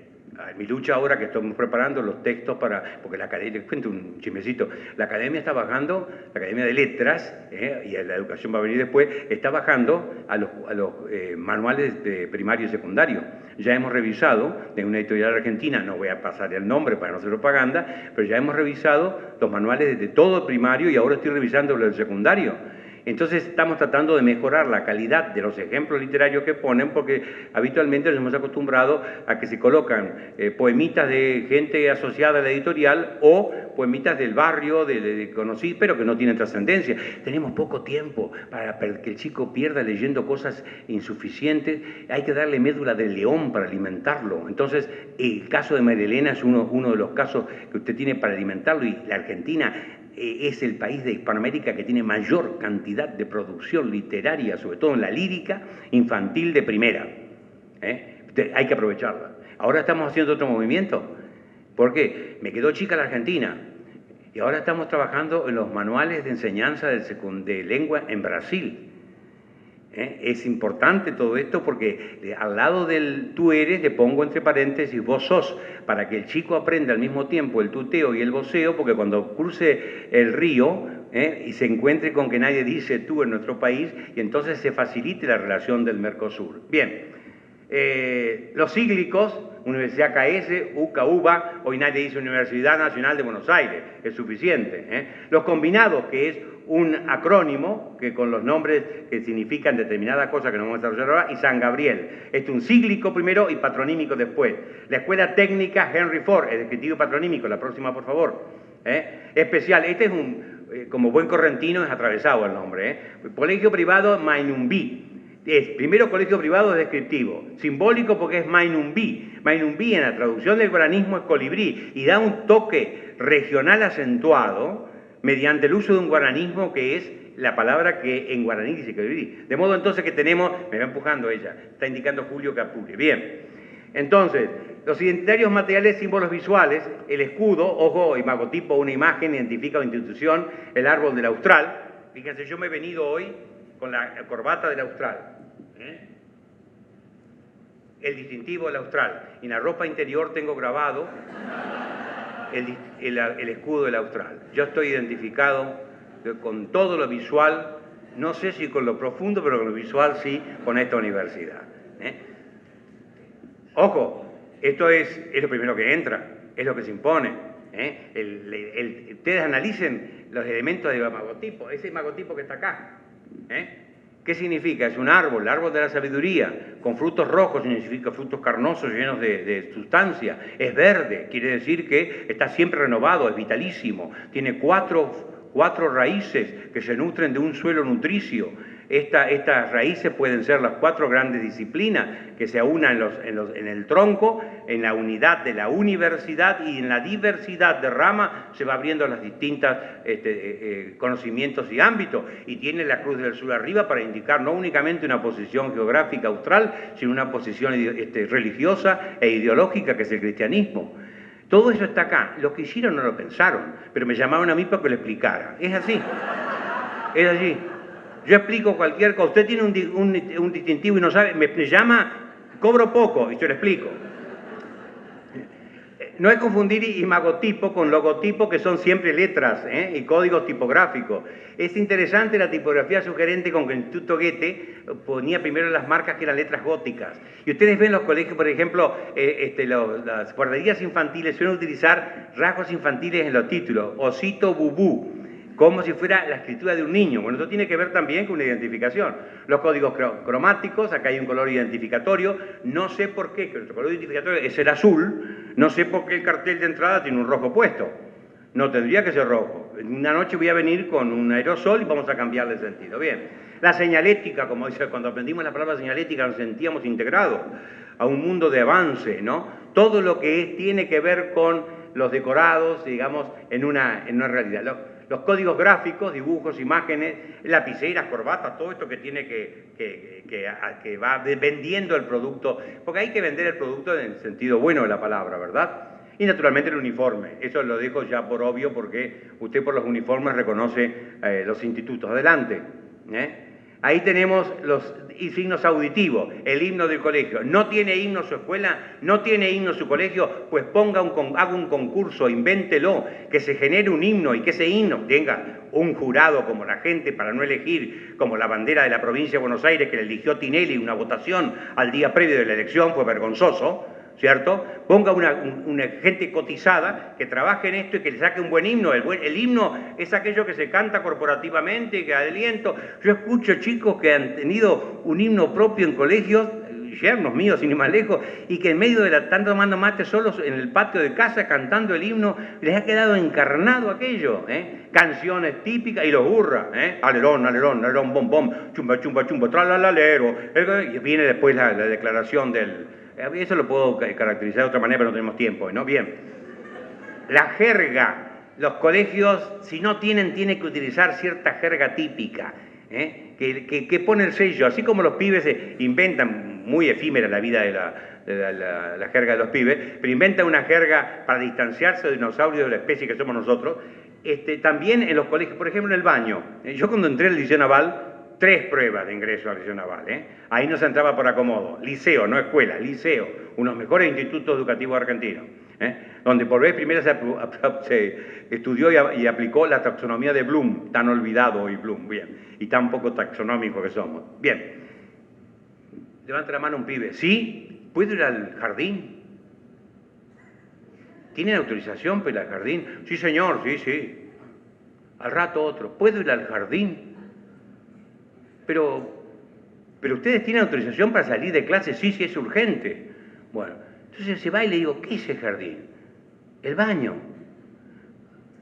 mi lucha ahora que estamos preparando los textos porque la academia, les cuento un chismecito, la academia está bajando, la Academia de Letras, y la educación va a venir después, está bajando a los manuales de primario y secundario. Ya hemos revisado, de una editorial argentina, no voy a pasar el nombre para no hacer propaganda, pero ya hemos revisado los manuales de todo el primario y ahora estoy revisando los del secundario. Entonces estamos tratando de mejorar la calidad de los ejemplos literarios que ponen, porque habitualmente nos hemos acostumbrado a que se colocan poemitas de gente asociada a la editorial o poemitas del barrio, de conocidos, pero que no tienen trascendencia. Tenemos poco tiempo para que el chico pierda leyendo cosas insuficientes. Hay que darle médula de león para alimentarlo. Entonces, el caso de María Elena es uno de los casos que usted tiene para alimentarlo, y la Argentina es el país de Hispanoamérica que tiene mayor cantidad de producción literaria, sobre todo en la lírica infantil de primera. Hay que aprovecharla. Ahora estamos haciendo otro movimiento. ¿Por qué? Me quedó chica la Argentina. Y ahora estamos trabajando en los manuales de enseñanza de lengua en Brasil. Es importante todo esto porque al lado del tú eres le pongo entre paréntesis vos sos, para que el chico aprenda al mismo tiempo el tuteo y el voceo, porque cuando cruce el río y se encuentre con que nadie dice tú en nuestro país, y entonces se facilite la relación del Mercosur. Bien, los cíclicos, Universidad KS, UCA, UBA, hoy nadie dice Universidad Nacional de Buenos Aires, es suficiente. Los combinados, que es un acrónimo que con los nombres que significan determinada cosa que no vamos a desarrollar ahora, y San Gabriel. Esto es un cíclico primero y patronímico después. La Escuela Técnica Henry Ford, el descriptivo patronímico, la próxima por favor. Especial, este es como buen correntino es atravesado el nombre. Colegio privado Mainumbi. Primero colegio privado es descriptivo, simbólico porque es Mainumbi. Mainumbi en la traducción del guaranismo es colibrí y da un toque regional acentuado mediante el uso de un guaranismo que es la palabra que en guaraní dice colibrí. De modo entonces que tenemos, me va empujando ella, está indicando Julio Capuri. Bien, entonces, los identitarios materiales, símbolos visuales, el escudo, ojo, imagotipo, una imagen, identifica una institución, el árbol del Austral. Fíjense, yo me he venido hoy con la corbata del Austral, el distintivo del Austral, y en la ropa interior tengo grabado el escudo del Austral. Yo estoy identificado con todo lo visual, no sé si con lo profundo, pero con lo visual sí, con esta universidad. Ojo, esto es lo primero que entra, es lo que se impone. Ustedes analicen los elementos del imagotipo, ese imagotipo que está acá. ¿Qué significa? Es un árbol, el árbol de la sabiduría, con frutos rojos, significa frutos carnosos llenos de sustancia. Es verde, quiere decir que está siempre renovado, es vitalísimo. Tiene cuatro raíces que se nutren de un suelo nutricio. Estas raíces pueden ser las 4 grandes disciplinas que se aunan en el tronco, en la unidad de la universidad, y en la diversidad de ramas se va abriendo las distintas conocimientos y ámbitos, y tiene la Cruz del Sur arriba para indicar no únicamente una posición geográfica austral, sino una posición religiosa e ideológica, que es el cristianismo. Todo eso está acá. Los que hicieron no lo pensaron, pero me llamaron a mí para que lo explicara. Es así. Es así. Yo explico cualquier cosa. Usted tiene un distintivo y no sabe, me llama, cobro poco y yo lo explico. No es confundir imagotipo con logotipo, que son siempre letras y códigos tipográficos. Es interesante la tipografía sugerente con que el Instituto Goethe ponía primero las marcas que eran letras góticas. Y ustedes ven los colegios, por ejemplo, las guarderías infantiles suelen utilizar rasgos infantiles en los títulos. Osito Bubú, como si fuera la escritura de un niño. Bueno, esto tiene que ver también con una identificación. Los códigos cromáticos, acá hay un color identificatorio. No sé por qué, que nuestro color identificatorio es el azul, no sé por qué el cartel de entrada tiene un rojo puesto. No tendría que ser rojo. Una noche voy a venir con un aerosol y vamos a cambiarle el sentido. Bien. La señalética, como dice, cuando aprendimos la palabra señalética nos sentíamos integrados a un mundo de avance, ¿no? Todo lo que tiene que ver con los decorados, digamos, en una realidad. Los códigos gráficos, dibujos, imágenes, lapiceras, corbatas, todo esto que tiene que va vendiendo el producto, porque hay que vender el producto en el sentido bueno de la palabra, ¿verdad? Y naturalmente el uniforme, eso lo dejo ya por obvio porque usted por los uniformes reconoce los institutos. Adelante. Ahí tenemos los signos auditivos, el himno del colegio. ¿No tiene himno su escuela? ¿No tiene himno su colegio? Pues haga un concurso, invéntelo, que se genere un himno y que ese himno tenga un jurado como la gente, para no elegir como la bandera de la provincia de Buenos Aires que le eligió Tinelli, una votación al día previo de la elección, fue vergonzoso, ¿cierto? Ponga una gente cotizada que trabaje en esto y que le saque un buen himno. El himno es aquello que se canta corporativamente, que da aliento. Yo escucho chicos que han tenido un himno propio en colegios, yernos míos, sin ir más lejos, y que en medio de están tomando mate solos en el patio de casa cantando el himno, les ha quedado encarnado aquello, canciones típicas, y los burra, alerón, alerón, alerón, bom, bom, chumba, chumba, chumba, tralalalero, y viene después la declaración del... Eso lo puedo caracterizar de otra manera, pero no tenemos tiempo, ¿no? Bien. La jerga. Los colegios, si no tienen que utilizar cierta jerga típica, que pone el sello. Así como los pibes inventan, muy efímera la vida de la jerga de los pibes, pero inventan una jerga para distanciarse de dinosaurios de la especie que somos nosotros. También en los colegios, por ejemplo, en el baño. Yo cuando entré al Liceo Naval, 3 pruebas de ingreso al Liceo Naval. Ahí no se entraba por acomodo. Liceo, no escuela, liceo. Uno de los mejores institutos educativos argentinos. Donde por vez primera se estudió y aplicó la taxonomía de Bloom, tan olvidado hoy Bloom, bien, y tan poco taxonómico que somos. Bien. Levanta la mano un pibe. ¿Sí? ¿Puedo ir al jardín? ¿Tienen autorización para ir al jardín? Sí, señor, sí. Al rato otro. ¿Puedo ir al jardín? Pero ustedes tienen autorización para salir de clase, sí, es urgente. Bueno, entonces se va y le digo, ¿qué es el jardín? El baño.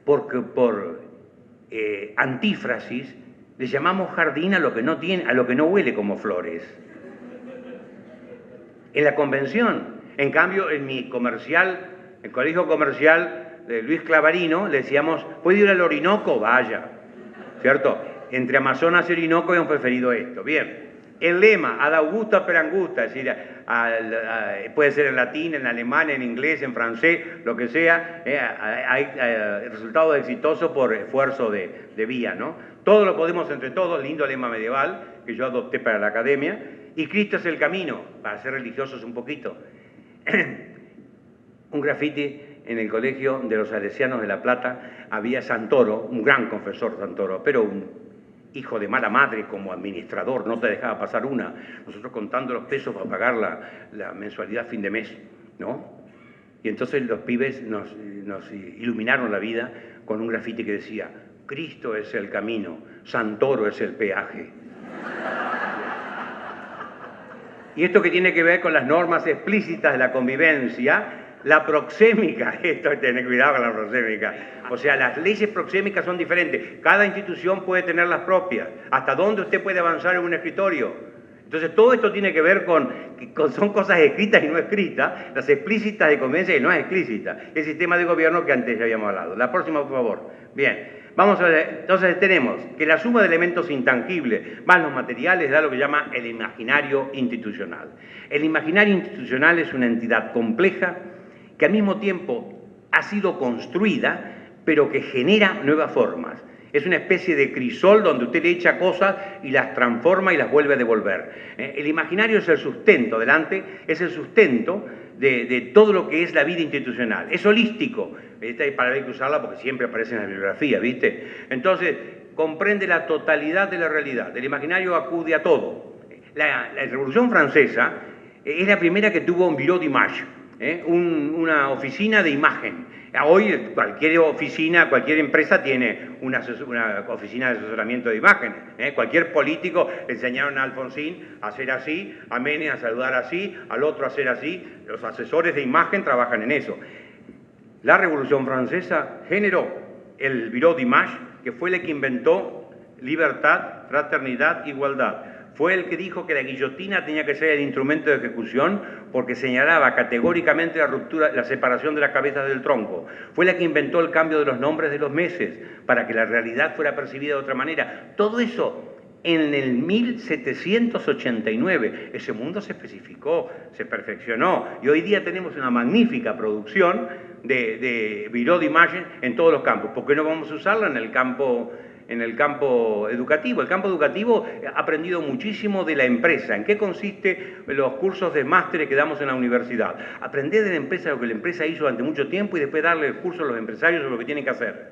Porque por antífrasis le llamamos jardín a lo que no huele como flores. En la convención. En cambio, en mi el colegio comercial de Luis Clavarino, le decíamos, ¿puede ir al Orinoco? Vaya, ¿cierto? Entre Amazonas y Orinoco hemos preferido esto. Bien, el lema, ad augusta per angusta, es decir, puede ser en latín, en alemán, en inglés, en francés, lo que sea, hay resultados exitosos por esfuerzo de vía, ¿no? Todo lo podemos entre todos, lindo lema medieval, que yo adopté para la academia, y Cristo es el camino, para ser religiosos un poquito. Un grafiti en el colegio de los Salesianos de La Plata, había Santoro, un gran confesor Santoro, pero un hijo de mala madre como administrador, no te dejaba pasar una. Nosotros contando los pesos para pagar la mensualidad a fin de mes, ¿no? Y entonces los pibes nos iluminaron la vida con un grafiti que decía, Cristo es el camino, Santoro es el peaje. Y esto que tiene que ver con las normas explícitas de la convivencia, La proxémica, esto hay que tener cuidado con la proxémica. O sea, las leyes proxémicas son diferentes. Cada institución puede tener las propias. ¿Hasta dónde usted puede avanzar en un escritorio? Entonces, todo esto tiene que ver son cosas escritas y no escritas, las explícitas de conveniencia y no es explícita. El sistema de gobierno que antes ya habíamos hablado. La próxima, por favor. Bien, vamos a ver. Entonces, tenemos que la suma de elementos intangibles más los materiales da lo que llama el imaginario institucional. El imaginario institucional es una entidad compleja que al mismo tiempo ha sido construida, pero que genera nuevas formas. Es una especie de crisol donde usted le echa cosas y las transforma y las vuelve a devolver. El imaginario es el sustento, es el sustento de todo lo que es la vida institucional. Es holístico, para hay que usarla porque siempre aparece en la bibliografía, ¿viste? Entonces, comprende la totalidad de la realidad. El imaginario acude a todo. La Revolución Francesa es la primera que tuvo un bureau d'image, una oficina de imagen. Hoy cualquier oficina, cualquier empresa tiene una oficina de asesoramiento de imágenes. Cualquier político le enseñaron a Alfonsín a hacer así, a Menem a saludar así, al otro a hacer así. Los asesores de imagen trabajan en eso. La Revolución Francesa generó el bureau d'image, que fue el que inventó libertad, fraternidad, igualdad. Fue el que dijo que la guillotina tenía que ser el instrumento de ejecución porque señalaba categóricamente la ruptura, la separación de las cabezas del tronco. Fue la que inventó el cambio de los nombres de los meses para que la realidad fuera percibida de otra manera. Todo eso en el 1789. Ese mundo se especificó, se perfeccionó y hoy día tenemos una magnífica producción de bureau d'image en todos los campos. ¿Por qué no vamos a usarla en el campo educativo? El campo educativo ha aprendido muchísimo de la empresa. ¿En qué consiste los cursos de másteres que damos en la universidad? Aprender de la empresa lo que la empresa hizo durante mucho tiempo y después darle el curso a los empresarios sobre lo que tienen que hacer.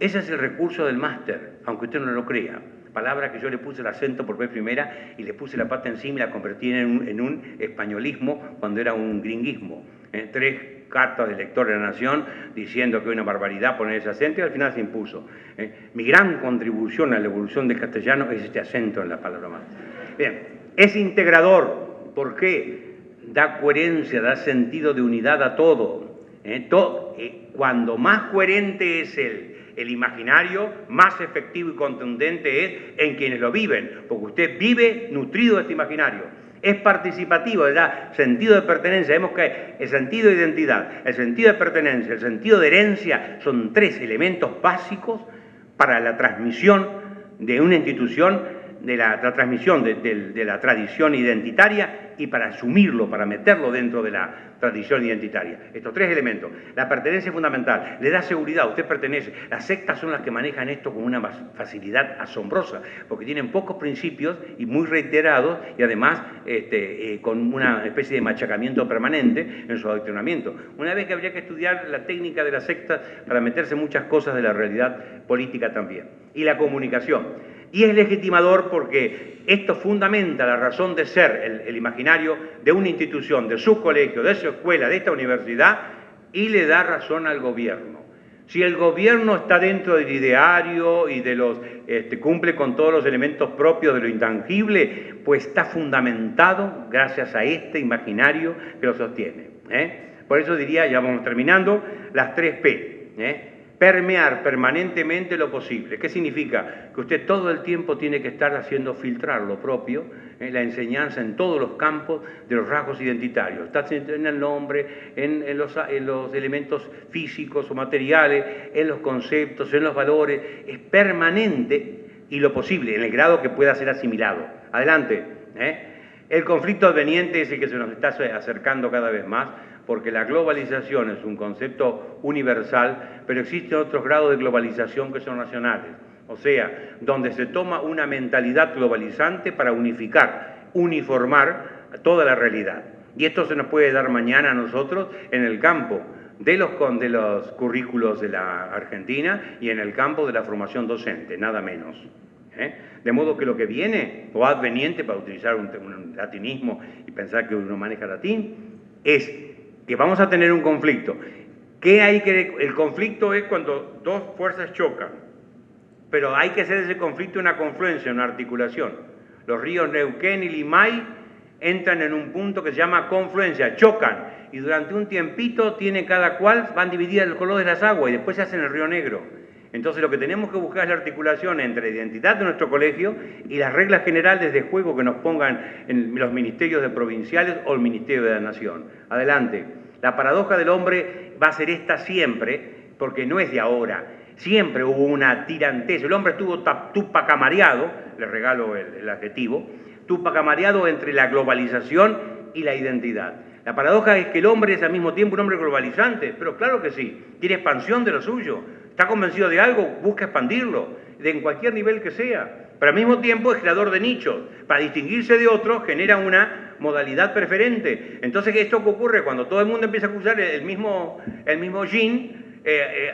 Ese es el recurso del máster, aunque usted no lo crea. Palabra que yo le puse el acento por vez primera y le puse la pata encima y la convertí en un españolismo cuando era un gringuismo. 3 cartas de lector de la Nación diciendo que es una barbaridad poner ese acento y al final se impuso. Mi gran contribución a la evolución del castellano es este acento en la palabra máster. Bien, es integrador. ¿Por qué? Da coherencia, da sentido de unidad a todo. Cuando más coherente es el imaginario, más efectivo y contundente es en quienes lo viven, porque usted vive nutrido de este imaginario. Es participativo, da sentido de pertenencia. Vemos que el sentido de identidad, el sentido de pertenencia, el sentido de herencia son 3 elementos básicos para la transmisión de una institución, de la transmisión de la tradición identitaria y para asumirlo, para meterlo dentro de la tradición identitaria. Estos 3 elementos. La pertenencia es fundamental, le da seguridad, usted pertenece. Las sectas son las que manejan esto con una facilidad asombrosa, porque tienen pocos principios y muy reiterados y además con una especie de machacamiento permanente en su adoctrinamiento. Una vez que habría que estudiar la técnica de las sectas para meterse muchas cosas de la realidad política también. Y la comunicación. Y es legitimador porque esto fundamenta la razón de ser, el imaginario de una institución, de su colegio, de su escuela, de esta universidad, y le da razón al gobierno. Si el gobierno está dentro del ideario y cumple con todos los elementos propios de lo intangible, pues está fundamentado gracias a este imaginario que lo sostiene. Por eso diría, ya vamos terminando, las 3 P. Permear permanentemente lo posible. ¿Qué significa? Que usted todo el tiempo tiene que estar haciendo filtrar lo propio, la enseñanza en todos los campos de los rasgos identitarios. Está en el nombre, en los elementos físicos o materiales, en los conceptos, en los valores. Es permanente y lo posible, en el grado que pueda ser asimilado. Adelante. El conflicto adveniente es el que se nos está acercando cada vez más, porque la globalización es un concepto universal, pero existen otros grados de globalización que son nacionales. O sea, donde se toma una mentalidad globalizante para uniformar toda la realidad. Y esto se nos puede dar mañana a nosotros en el campo de los currículos de la Argentina y en el campo de la formación docente, nada menos. De modo que lo que viene, o adveniente, para utilizar un latinismo y pensar que uno maneja latín, es que vamos a tener un conflicto. El conflicto es cuando 2 fuerzas chocan, pero hay que hacer ese conflicto una confluencia, una articulación. Los ríos Neuquén y Limay entran en un punto que se llama confluencia, chocan, y durante un tiempito tiene cada cual, van divididas el color de las aguas y después se hacen el Río Negro. Entonces lo que tenemos que buscar es la articulación entre la identidad de nuestro colegio y las reglas generales de juego que nos pongan en los ministerios de provinciales o el Ministerio de la Nación. Adelante. La paradoja del hombre va a ser esta siempre, porque no es de ahora. Siempre hubo una tirantez. El hombre estuvo tupacamareado, le regalo el adjetivo, tupacamareado entre la globalización y la identidad. La paradoja es que el hombre es al mismo tiempo un hombre globalizante, pero claro que sí, quiere expansión de lo suyo, está convencido de algo, busca expandirlo, en cualquier nivel que sea, pero al mismo tiempo es creador de nichos. Para distinguirse de otros genera una modalidad preferente. Entonces, ¿esto qué ocurre? Cuando todo el mundo empieza a usar el mismo jean,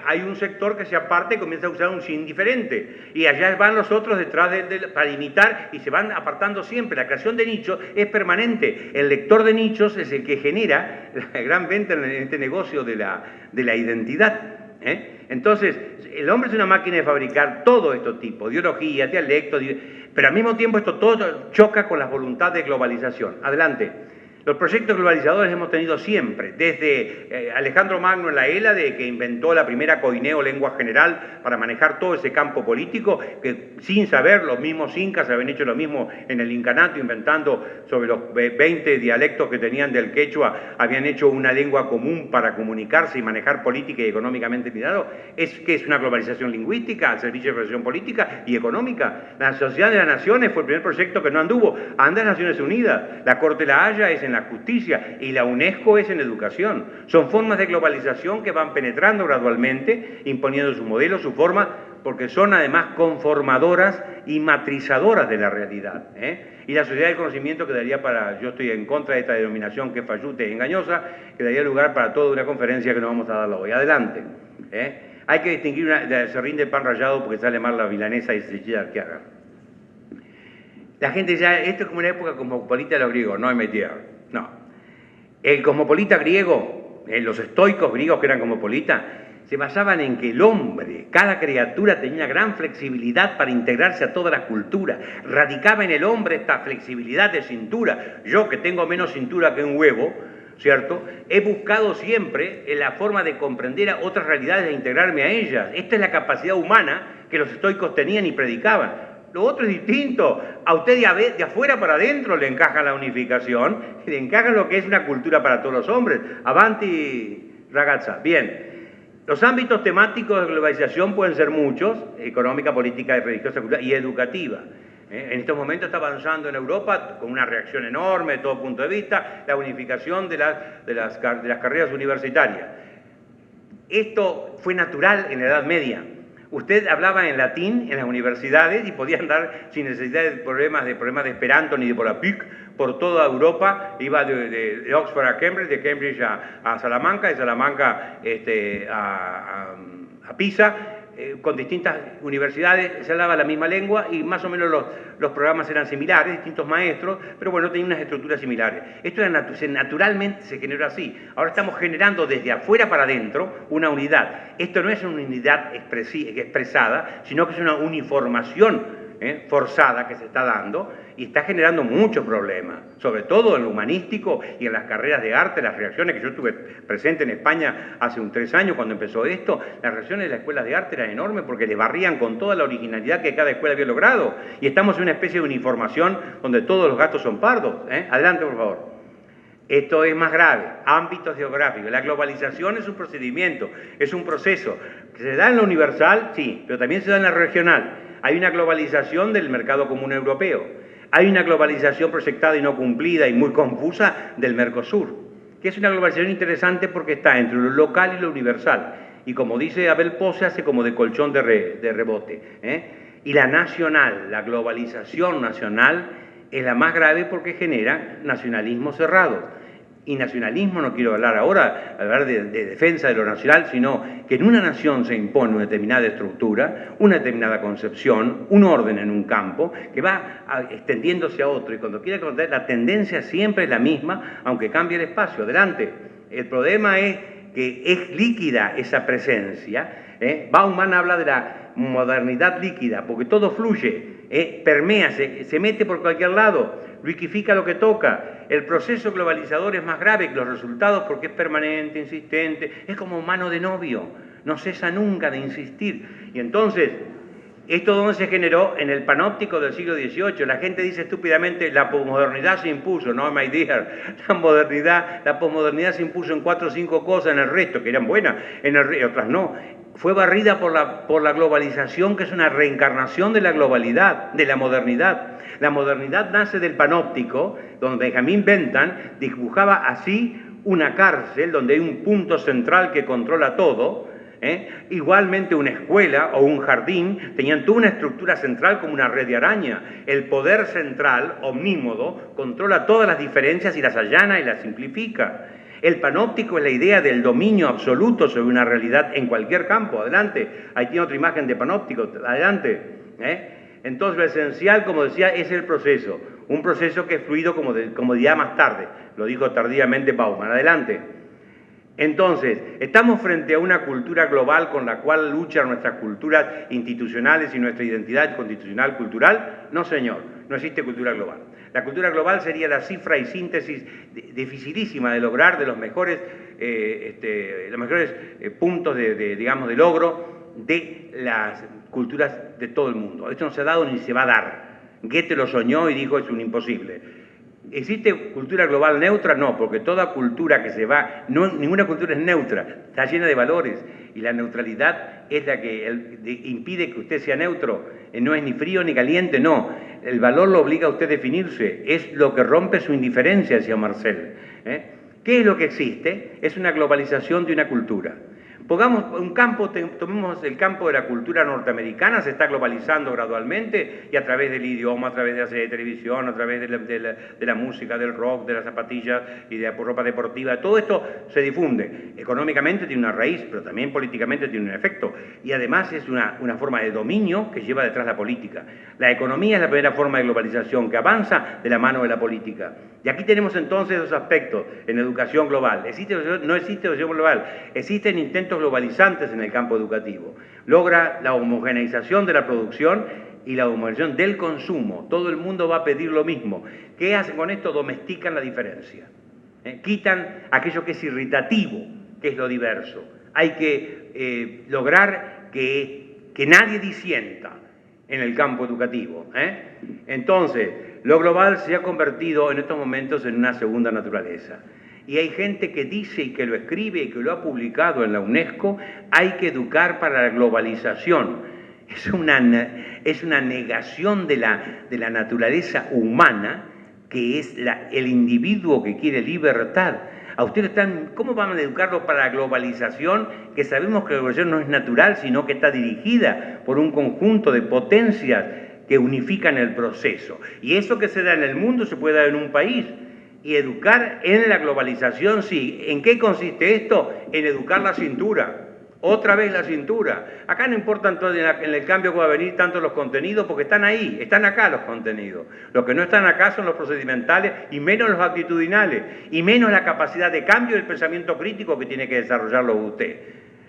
hay un sector que se aparta y comienza a usar un jean diferente. Y allá van los otros detrás para imitar y se van apartando siempre. La creación de nichos es permanente. El lector de nichos es el que genera la gran venta en este negocio de la identidad. Entonces, el hombre es una máquina de fabricar todo este tipo, ideología, dialecto, pero al mismo tiempo esto todo choca con la voluntad de globalización. Adelante. Los proyectos globalizadores hemos tenido siempre, desde Alejandro Magno en la Hélade, que inventó la primera coineo lengua general para manejar todo ese campo político, que sin saber, los mismos incas habían hecho lo mismo en el incanato, inventando sobre los 20 dialectos que tenían del quechua, habían hecho una lengua común para comunicarse y manejar política y económicamente mirado. ¿Es una globalización lingüística al servicio de progresión política y económica? La Sociedad de las Naciones fue el primer proyecto que no anduvo. Anda las Naciones Unidas, la Corte de la Haya es en la justicia y la UNESCO es en educación. Son formas de globalización que van penetrando gradualmente, imponiendo su modelo, su forma, porque son además conformadoras y matrizadoras de la realidad. Y la sociedad del conocimiento quedaría para, yo estoy en contra de esta denominación que es falluta y engañosa, quedaría lugar para toda una conferencia que no vamos a darla hoy. Adelante. Hay que distinguir, se rinde el pan rallado porque sale mal la milanesa y se chilla que haga. La gente ya, esto es como una época cosmopolita de los griegos, no hay metier. No. El cosmopolita griego, los estoicos griegos que eran cosmopolitas, se basaban en que el hombre, cada criatura tenía una gran flexibilidad para integrarse a todas las culturas. Radicaba en el hombre esta flexibilidad de cintura. Yo, que tengo menos cintura que un huevo, ¿cierto? He buscado siempre la forma de comprender a otras realidades e integrarme a ellas. Esta es la capacidad humana que los estoicos tenían y predicaban. Lo otro es distinto. A usted de afuera para adentro le encaja la unificación, le encaja lo que es una cultura para todos los hombres. Avanti, ragazza. Bien. Los ámbitos temáticos de globalización pueden ser muchos: económica, política, religiosa, cultural y educativa. En estos momentos está avanzando en Europa con una reacción enorme de todo punto de vista la unificación de las carreras universitarias. Esto fue natural en la Edad Media. Usted hablaba en latín en las universidades y podía andar sin necesidad de problemas de Esperanto ni de Polapic por toda Europa. Iba de Oxford a Cambridge, de Cambridge a Salamanca, de Salamanca a Pisa, con distintas universidades, se hablaba la misma lengua y más o menos los programas eran similares, distintos maestros, pero bueno, tenían unas estructuras similares. Esto naturalmente se generó así. Ahora estamos generando desde afuera para adentro una unidad. Esto no es una unidad expresada, sino que es una uniformación forzada que se está dando y está generando muchos problemas, sobre todo en lo humanístico y en las carreras de arte. Las reacciones que yo estuve presente en España hace 3 años cuando empezó esto, las reacciones de las escuelas de arte eran enormes porque les barrían con toda la originalidad que cada escuela había logrado y estamos en una especie de uniformación donde todos los gatos son pardos. Adelante, por favor. Esto es más grave, ámbitos geográficos. La globalización es un procedimiento, es un proceso que se da en lo universal, sí, pero también se da en la regional. Hay una globalización del mercado común europeo. Hay una globalización proyectada y no cumplida y muy confusa del Mercosur, que es una globalización interesante porque está entre lo local y lo universal. Y como dice Abel Pose, hace como de colchón de rebote. Y la nacional, la globalización nacional, es la más grave porque genera nacionalismo cerrado. Y nacionalismo no quiero hablar ahora, hablar de defensa de lo nacional, sino que en una nación se impone una determinada estructura, una determinada concepción, un orden en un campo que va extendiéndose a otro y cuando quiera contar la tendencia siempre es la misma, aunque cambie el espacio. Adelante. El problema es que es líquida esa presencia. Bauman habla de la modernidad líquida, porque todo fluye. permea, se mete por cualquier lado, liquifica lo que toca. El proceso globalizador es más grave que los resultados porque es permanente, insistente, es como mano de novio, no cesa nunca de insistir. Y entonces, ¿esto dónde se generó? En el panóptico del siglo XVIII. La gente dice estúpidamente, la posmodernidad se impuso. No, my dear, la posmodernidad se impuso en 4 o 5 cosas, en el resto, que eran buenas, otras no. Fue barrida por la globalización, que es una reencarnación de la globalidad, de la modernidad. La modernidad nace del panóptico, donde Benjamin Bentham dibujaba así una cárcel, donde hay un punto central que controla todo. Igualmente una escuela o un jardín tenían toda una estructura central como una red de araña. El poder central, omnímodo, controla todas las diferencias y las allana y las simplifica. El panóptico es la idea del dominio absoluto sobre una realidad en cualquier campo. Adelante, ahí tiene otra imagen de panóptico, adelante. Entonces lo esencial, como decía, es el proceso. Un proceso que es fluido como dirá más tarde. Lo dijo tardíamente Bauman. Adelante. Entonces, ¿estamos frente a una cultura global con la cual luchan nuestras culturas institucionales y nuestra identidad constitucional cultural? No, señor, no existe cultura global. La cultura global sería la cifra y síntesis dificilísima de lograr de los mejores, puntos digamos, de logro de las culturas de todo el mundo. Esto no se ha dado ni se va a dar. Goethe lo soñó y dijo es un imposible. ¿Existe cultura global neutra? No, porque toda cultura que se va, ninguna cultura es neutra, está llena de valores y la neutralidad es la que impide que usted sea neutro, no es ni frío ni caliente, no, el valor lo obliga a usted a definirse, es lo que rompe su indiferencia, decía Marcel. ¿Qué es lo que existe? Es una globalización de una cultura. Pongamos un campo, tomemos el campo de la cultura norteamericana, se está globalizando gradualmente y a través del idioma, a través de la serie de televisión, a través de la música, del rock, de las zapatillas y de la ropa deportiva, todo esto se difunde. Económicamente tiene una raíz, pero también políticamente tiene un efecto. Y además es una forma de dominio que lleva detrás la política. La economía es la primera forma de globalización que avanza de la mano de la política. Y aquí tenemos entonces dos aspectos en educación global. No existe educación global, existen intentos globalizantes en el campo educativo. Logra la homogeneización de la producción y la homogeneización del consumo. Todo el mundo va a pedir lo mismo. ¿Qué hacen con esto? Domestican la diferencia. Quitan aquello que es irritativo, que es lo diverso. Hay que lograr que nadie disienta en el campo educativo. Entonces, lo global se ha convertido en estos momentos en una segunda naturaleza. Y hay gente que dice y que lo escribe y que lo ha publicado en la UNESCO, hay que educar para la globalización. Es una negación de la naturaleza humana, que es el individuo que quiere libertad. A ustedes ¿cómo van a educarlo para la globalización? Que sabemos que la globalización no es natural, sino que está dirigida por un conjunto de potencias que unifican el proceso. Y eso que se da en el mundo se puede dar en un país. Y educar en la globalización, sí. ¿En qué consiste esto? En educar la cintura. Otra vez la cintura. Acá no importa entonces en el cambio que va a venir tanto los contenidos, porque están ahí, están acá los contenidos. Los que no están acá son los procedimentales y menos los actitudinales, y menos la capacidad de cambio del pensamiento crítico que tiene que desarrollarlo usted.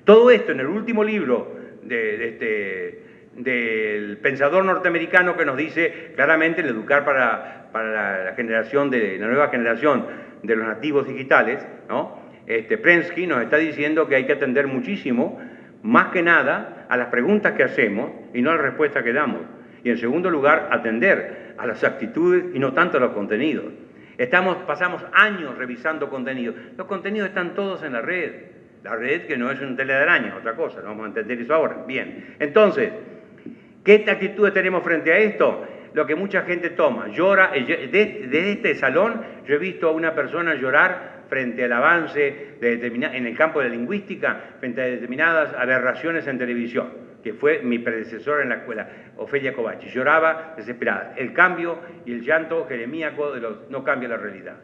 Todo esto en el último libro del pensador norteamericano, que nos dice claramente el educar para la nueva generación de los nativos digitales, ¿no? Prensky nos está diciendo que hay que atender muchísimo, más que nada, a las preguntas que hacemos y no a las respuestas que damos. Y en segundo lugar, atender a las actitudes y no tanto a los contenidos. Pasamos años revisando contenidos. Los contenidos están todos en la red. La red que no es una tela de araña, otra cosa, no vamos a entender eso ahora. Bien, entonces, ¿qué actitudes tenemos frente a esto? Lo que mucha gente toma, llora. Desde este salón yo he visto a una persona llorar frente al avance en el campo de la lingüística, frente a determinadas aberraciones en televisión, que fue mi predecesor en la escuela, Ofelia Kovacs. Lloraba desesperada. El cambio y el llanto jeremíaco no cambia la realidad.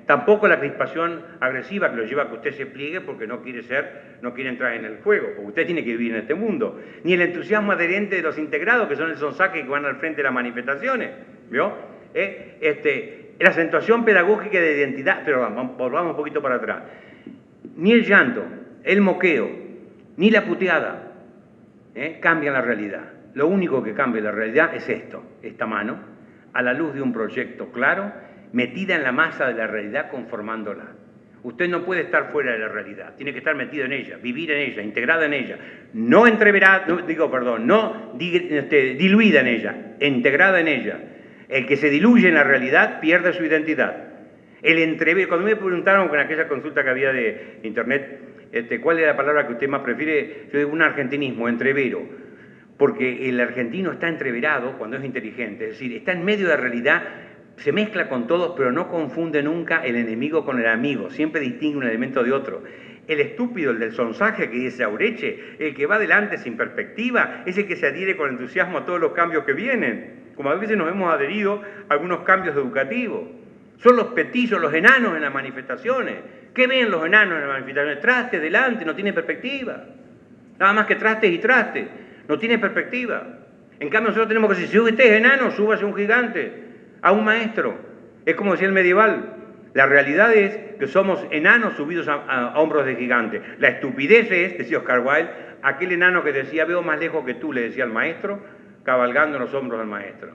Tampoco la crispación agresiva que lo lleva a que usted se pliegue porque no quiere entrar en el juego, porque usted tiene que vivir en este mundo. Ni el entusiasmo adherente de los integrados, que son el sonsaque que van al frente de las manifestaciones, ¿vio? La acentuación pedagógica de identidad, pero volvamos un poquito para atrás. Ni el llanto, el moqueo, ni la puteada cambian la realidad. Lo único que cambia la realidad es esto, esta mano, a la luz de un proyecto claro, metida en la masa de la realidad, conformándola. Usted no puede estar fuera de la realidad, tiene que estar metido en ella, vivir en ella, integrado en ella, no diluida en ella, integrada en ella. El que se diluye en la realidad pierde su identidad. El entrevero, cuando me preguntaron con aquella consulta que había de internet, ¿cuál es la palabra que usted más prefiere? Yo digo un argentinismo, entrevero, porque el argentino está entreverado cuando es inteligente, es decir, está en medio de la realidad, se mezcla con todos, pero no confunde nunca el enemigo con el amigo, siempre distingue un elemento de otro. El estúpido, el del sonsaje que dice Aureche, el que va adelante sin perspectiva, es el que se adhiere con entusiasmo a todos los cambios que vienen, como a veces nos hemos adherido a algunos cambios educativos. Son los petizos, los enanos en las manifestaciones. ¿Qué ven los enanos en las manifestaciones? Traste, delante, no tienen perspectiva. Nada más que trastes y trastes, no tienen perspectiva. En cambio nosotros tenemos que decir, si usted es enano, súbase a un gigante, a un maestro. Es como decía el medieval. La realidad es que somos enanos subidos a hombros de gigantes. La estupidez es, decía Oscar Wilde, aquel enano que decía, veo más lejos que tú, le decía al maestro, cabalgando en los hombros del maestro.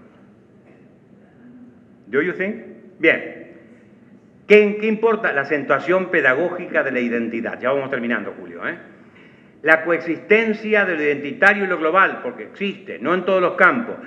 ¿Do you think? Bien. ¿Qué importa? La acentuación pedagógica de la identidad. Ya vamos terminando, Julio. La coexistencia de lo identitario y lo global, porque existe, no en todos los campos.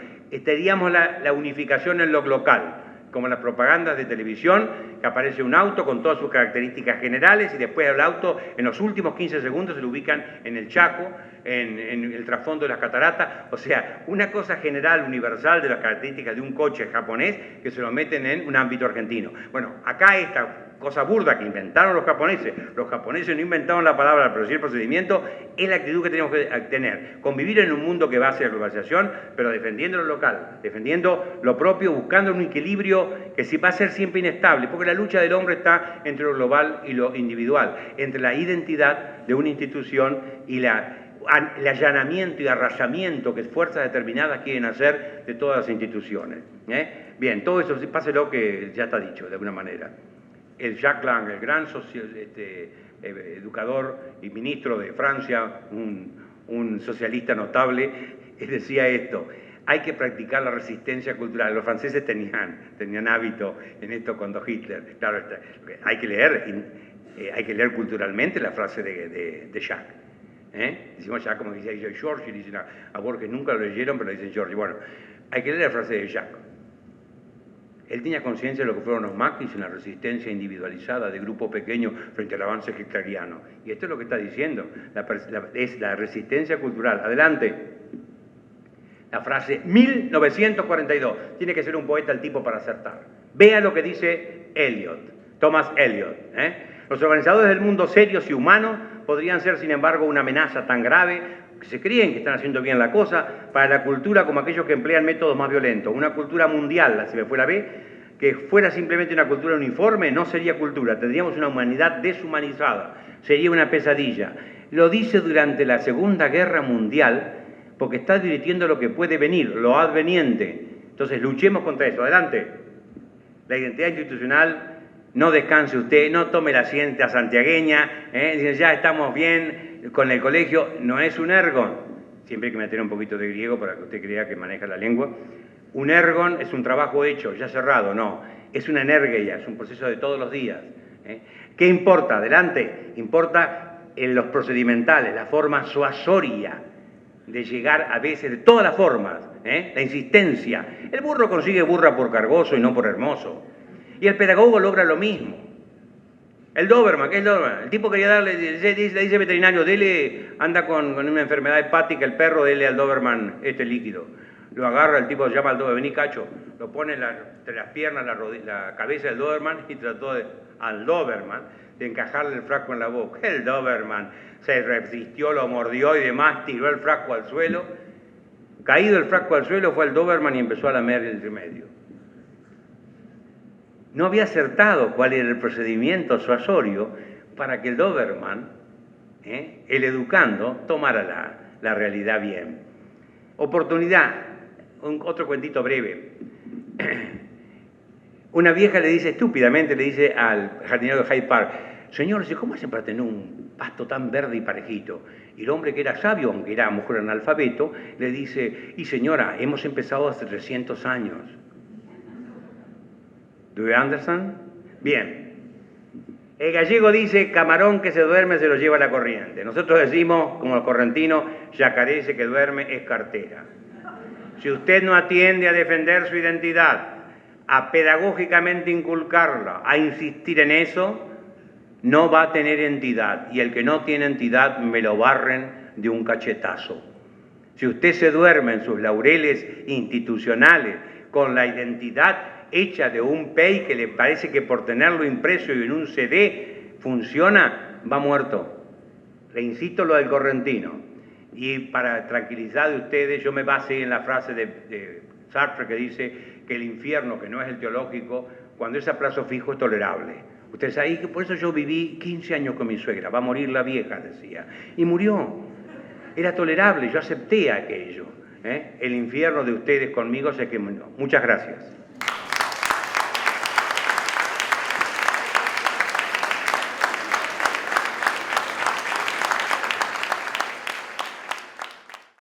Teníamos la unificación en lo local, como las propagandas de televisión, que aparece un auto con todas sus características generales y después el auto en los últimos 15 segundos se lo ubican en el Chaco, en el trasfondo de las cataratas. O sea, una cosa general, universal de las características de un coche japonés que se lo meten en un ámbito argentino. Bueno, acá esta cosa burda que inventaron los japoneses no inventaron la palabra, pero sí el procedimiento, es la actitud que tenemos que tener. Convivir en un mundo que va hacia la globalización, pero defendiendo lo local, defendiendo lo propio, buscando un equilibrio que sí va a ser siempre inestable, porque la lucha del hombre está entre lo global y lo individual, entre la identidad de una institución y el allanamiento y arrasamiento que fuerzas determinadas quieren hacer de todas las instituciones. Bien, todo eso, páselo que ya está dicho de alguna manera. El Jacques Lang, el gran educador y ministro de Francia, un socialista notable, decía esto: hay que practicar la resistencia cultural. Los franceses tenían hábito en esto cuando Hitler, claro, hay que leer culturalmente la frase de Jacques. Decimos Jacques como decía George, y dicen a Borges nunca lo leyeron, pero dicen George. Bueno, hay que leer la frase de Jacques. Él tenía conciencia de lo que fueron los maquis en la resistencia individualizada de grupos pequeños frente al avance hitleriano. Y esto es lo que está diciendo, es la resistencia cultural. Adelante. La frase 1942. Tiene que ser un poeta el tipo para acertar. Vea lo que dice Thomas Eliot. Los organizadores del mundo serios y humanos podrían ser, sin embargo, una amenaza tan grave que se creen que están haciendo bien la cosa para la cultura como aquellos que emplean métodos más violentos. Una cultura mundial, si me fuera B, que fuera simplemente una cultura uniforme, no sería cultura. Tendríamos una humanidad deshumanizada. Sería una pesadilla. Lo dice durante la Segunda Guerra Mundial porque está advirtiendo lo que puede venir, lo adveniente. Entonces, luchemos contra eso. Adelante. La identidad institucional, no descanse usted, no tome la siesta santiagueña, ya estamos bien con el colegio, no es un ergon. Siempre hay que meter un poquito de griego para que usted crea que maneja la lengua. Un ergon es un trabajo hecho, ya cerrado, no. Es una energía, es un proceso de todos los días. ¿Qué importa? Adelante. Importa en los procedimentales, la forma suasoria de llegar a veces de todas las formas, la insistencia. El burro consigue burra por cargoso y no por hermoso. Y el pedagogo logra lo mismo. El Doberman, ¿qué es el Doberman? El tipo quería darle, le dice veterinario, anda con una enfermedad hepática, el perro, dele al Doberman este líquido. Lo agarra, el tipo llama al Doberman, vení cacho, lo pone entre las piernas, la cabeza del Doberman y trató al Doberman de encajarle el frasco en la boca. El Doberman se resistió, lo mordió y demás, tiró el frasco al suelo. Caído el frasco al suelo fue el Doberman y empezó a lamer el remedio. No había acertado cuál era el procedimiento suasorio para que el Doberman, el educando, tomara la realidad bien. Oportunidad, otro cuentito breve. Una vieja le dice, estúpidamente, le dice al jardinero de Hyde Park, señor, ¿cómo hacen para tener un pasto tan verde y parejito? Y el hombre que era sabio, aunque era a lo mejor analfabeto, le dice, y señora, hemos empezado hace 300 años. ¿Do you understand? Bien. El gallego dice, camarón que se duerme se lo lleva la corriente. Nosotros decimos, como los correntinos, yacaré ese que duerme es cartera. Si usted no atiende a defender su identidad, a pedagógicamente inculcarla, a insistir en eso, no va a tener entidad. Y el que no tiene entidad me lo barren de un cachetazo. Si usted se duerme en sus laureles institucionales con la identidad hecha de un PEI que le parece que por tenerlo impreso y en un CD funciona, va muerto. Le insisto lo del correntino. Y para tranquilidad de ustedes, yo me basé en la frase de Sartre que dice que el infierno, que no es el teológico, cuando es a plazo fijo es tolerable. Ustedes ahí, que por eso yo viví 15 años con mi suegra, va a morir la vieja, decía. Y murió. Era tolerable, yo acepté aquello. El infierno de ustedes conmigo se quemó. Muchas gracias.